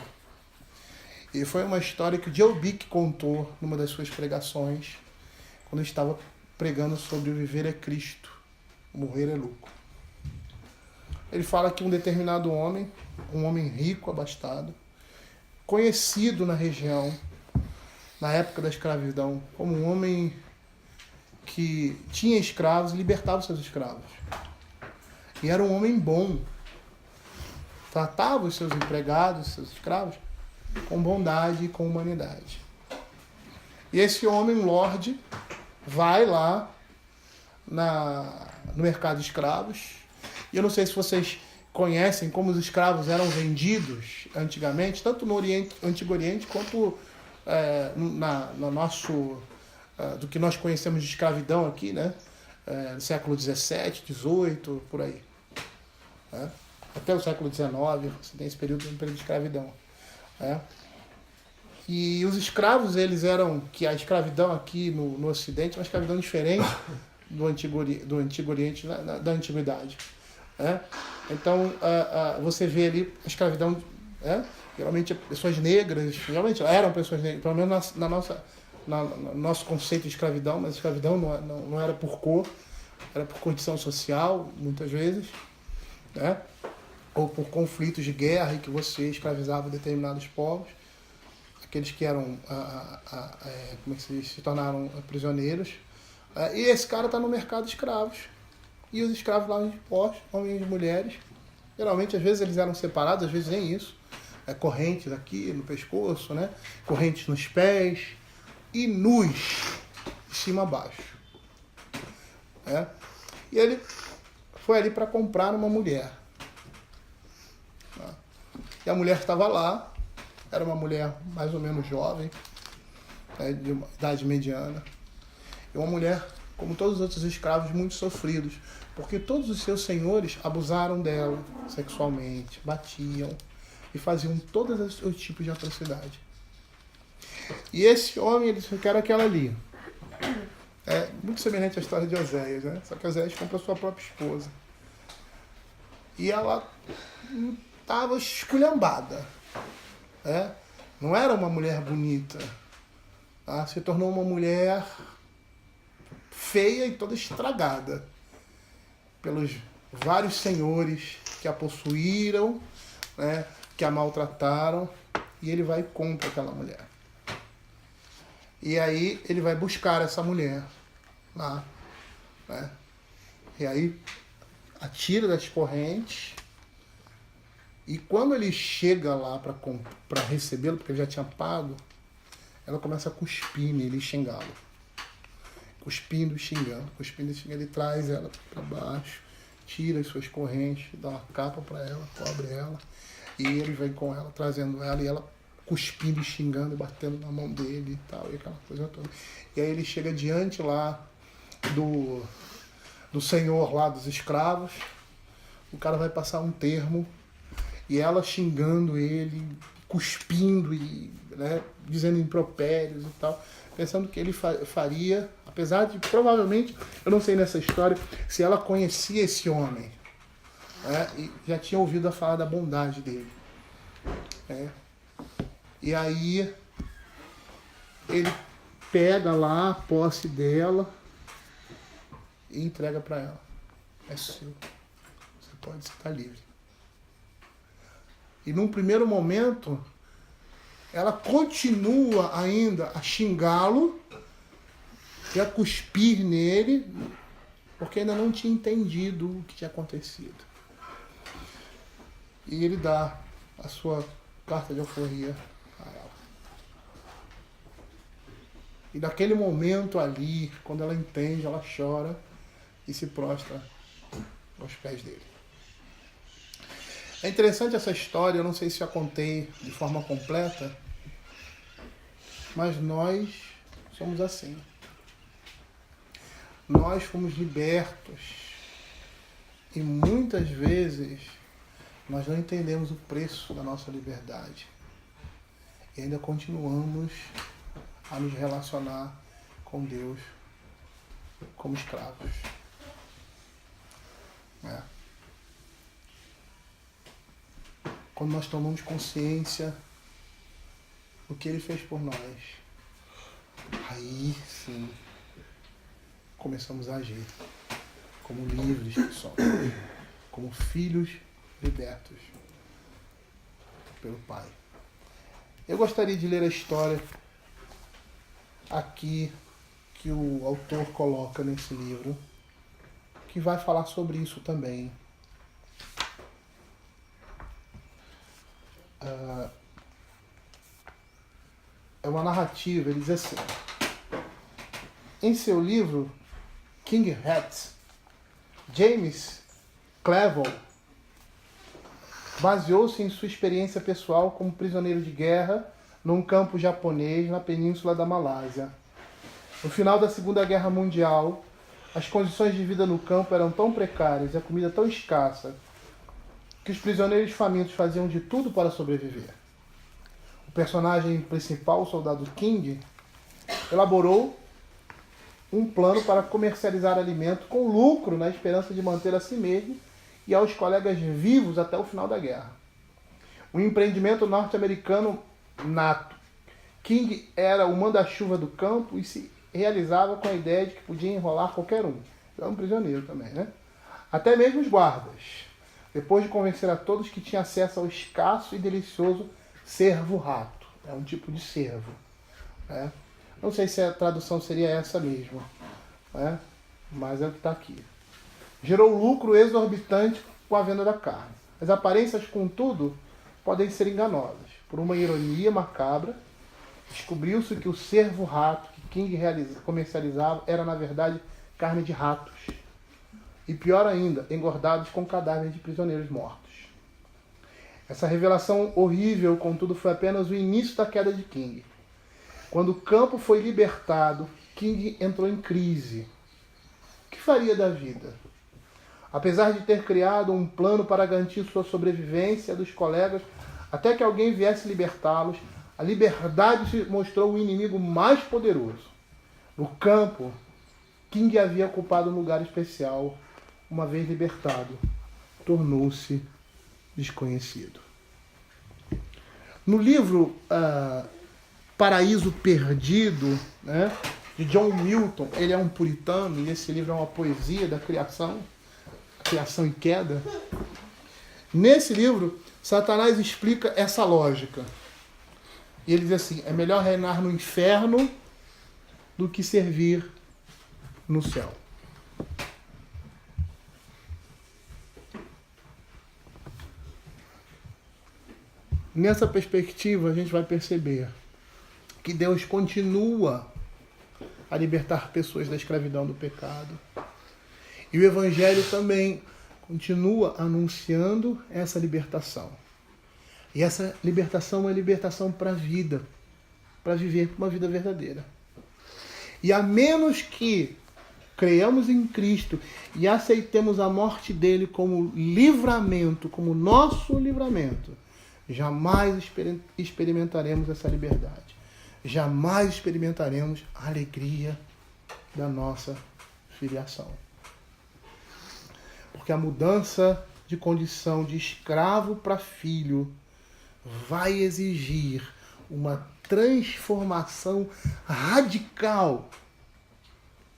E foi uma história que o Joe Bick contou numa das suas pregações, quando ele estava pregando sobre o viver é Cristo, o morrer é lucro. Ele fala que um determinado homem, um homem rico, abastado, conhecido na região, na época da escravidão, como um homem que tinha escravos e libertava os seus escravos. E era um homem bom. Tratava os seus empregados, os seus escravos, com bondade e com humanidade. E esse homem, um lorde, vai lá no mercado de escravos. E eu não sei se vocês conhecem como os escravos eram vendidos antigamente, tanto no Antigo Oriente quanto no nosso, do que nós conhecemos de escravidão aqui, né? No século XVII, XVIII, por aí. Até o século XIX, você tem esse período de escravidão. E os escravos, eles eram, que a escravidão aqui no Ocidente é uma escravidão diferente do Antigo Oriente, da Antiguidade. né? Então, você vê ali a escravidão, né? Geralmente pessoas negras, geralmente eram pessoas negras, pelo menos no nosso conceito de escravidão, mas a escravidão não era por cor, era por condição social, muitas vezes, né? Ou por conflitos de guerra em que você escravizava determinados povos, aqueles que eram, como é que se tornaram prisioneiros. E esse cara está no mercado de escravos. E os escravos lá de postos, homens e mulheres, geralmente às vezes eles eram separados, às vezes nem isso. Correntes aqui no pescoço, né? Correntes nos pés e nus, de cima a baixo. E ele foi ali para comprar uma mulher. E a mulher estava lá, era uma mulher mais ou menos jovem, né, de uma idade mediana. E uma mulher, como todos os outros escravos, muito sofridos, porque todos os seus senhores abusaram dela sexualmente, batiam e faziam todos os tipos de atrocidade. E esse homem, ele quer aquela ali. É muito semelhante à história de Oséias, né? Só que Oséias compra sua própria esposa. E ela estava esculhambada. Não era uma mulher bonita. Se tornou uma mulher feia e toda estragada pelos vários senhores que a possuíram, né, que a maltrataram, e ele vai e compra aquela mulher. E aí ele vai buscar essa mulher lá, né? E aí atira das correntes, e quando ele chega lá para recebê-lo, porque ele já tinha pago, ela começa a cuspir nele e xingá-lo. Cuspindo e xingando. Ele traz ela para baixo, tira as suas correntes, dá uma capa para ela, cobre ela, e ele vem com ela, trazendo ela, e ela cuspindo e xingando, batendo na mão dele e tal, e aquela coisa toda. E aí ele chega diante lá do senhor lá dos escravos, o cara vai passar um termo, e ela xingando ele, cuspindo e, né, dizendo impropérios e tal, pensando que ele faria, apesar de, provavelmente, eu não sei nessa história, se ela conhecia esse homem, e já tinha ouvido a falar da bondade dele. E aí ele pega lá a posse dela e entrega para ela. É seu. Você pode estar livre. E num primeiro momento, ela continua ainda a xingá-lo e a cuspir nele, porque ainda não tinha entendido o que tinha acontecido. E ele dá a sua carta de alforria a ela. E naquele momento ali, quando ela entende, ela chora e se prostra aos pés dele. É interessante essa história, eu não sei se já contei de forma completa, mas nós somos assim. Nós fomos libertos e muitas vezes nós não entendemos o preço da nossa liberdade e ainda continuamos a nos relacionar com Deus como escravos. Quando nós tomamos consciência do que Ele fez por nós, aí sim começamos a agir como livres que somos, como filhos libertos pelo Pai. Eu gostaria de ler a história aqui que o autor coloca nesse livro, que vai falar sobre isso também. É uma narrativa, ele diz assim: em seu livro King Hat, James Clavell baseou-se em sua experiência pessoal como prisioneiro de guerra num campo japonês na península da Malásia. No final da Segunda Guerra Mundial, as condições de vida no campo eram tão precárias e a comida tão escassa que os prisioneiros famintos faziam de tudo para sobreviver. O personagem principal, o soldado King, elaborou um plano para comercializar alimento com lucro na esperança de manter a si mesmo e aos colegas vivos até o final da guerra. Um empreendimento norte-americano nato. King era o manda-chuva do campo e se realizava com a ideia de que podia enrolar qualquer um. Era um prisioneiro também, né? Até mesmo os guardas. Depois de convencer a todos que tinha acesso ao escasso e delicioso cervo-rato. É um tipo de cervo. Né? Não sei se a tradução seria essa mesmo. Né? Mas é o que está aqui. Gerou lucro exorbitante com a venda da carne. As aparências, contudo, podem ser enganosas. Por uma ironia macabra, descobriu-se que o cervo-rato que King comercializava era, na verdade, carne de ratos. E pior ainda, engordados com cadáveres de prisioneiros mortos. Essa revelação horrível, contudo, foi apenas o início da queda de King. Quando o campo foi libertado, King entrou em crise. O que faria da vida? Apesar de ter criado um plano para garantir sua sobrevivência dos colegas até que alguém viesse libertá-los, a liberdade se mostrou o inimigo mais poderoso. No campo, King havia ocupado um lugar especial. Uma vez libertado, tornou-se desconhecido. No livro Paraíso Perdido, né, de John Milton, ele é um puritano, e esse livro é uma poesia da criação e queda. Nesse livro, Satanás explica essa lógica. E ele diz assim: é melhor reinar no inferno do que servir no céu. Nessa perspectiva, a gente vai perceber que Deus continua a libertar pessoas da escravidão do pecado. E o Evangelho também continua anunciando essa libertação. E essa libertação é uma libertação para a vida, para viver uma vida verdadeira. E a menos que creiamos em Cristo e aceitemos a morte dele como livramento, como nosso livramento, jamais experimentaremos essa liberdade. Jamais experimentaremos a alegria da nossa filiação. Porque a mudança de condição de escravo para filho vai exigir uma transformação radical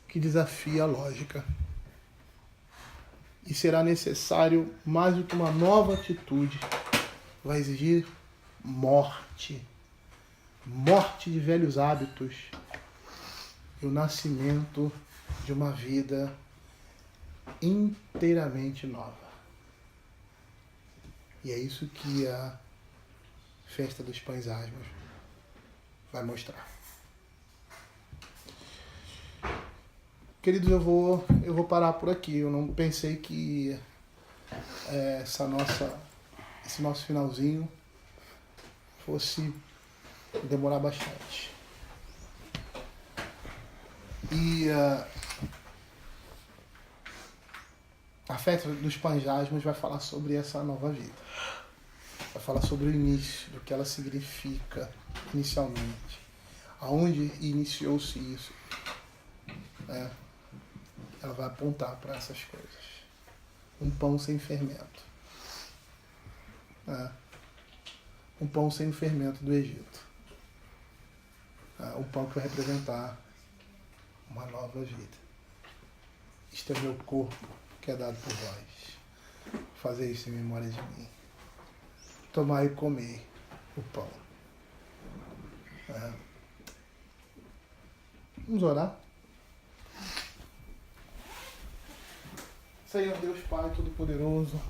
que desafia a lógica. E será necessário mais do que uma nova atitude. Vai exigir morte. Morte de velhos hábitos e o nascimento de uma vida inteiramente nova. E é isso que a Festa dos Pães Asmos vai mostrar. Queridos, eu vou parar por aqui. Eu não pensei que esse nosso finalzinho fosse demorar bastante. E a Festa dos Pães Asmos vai falar sobre essa nova vida. Vai falar sobre o início, do que ela significa inicialmente. Aonde iniciou-se isso. Ela vai apontar para essas coisas. Um pão sem fermento. Um pão sem fermento do Egito. Um pão que vai representar uma nova vida. Isto é meu corpo, que é dado por vós. Fazer isso em memória de mim. Tomai e comei o pão. Vamos orar? Senhor Deus Pai Todo-Poderoso,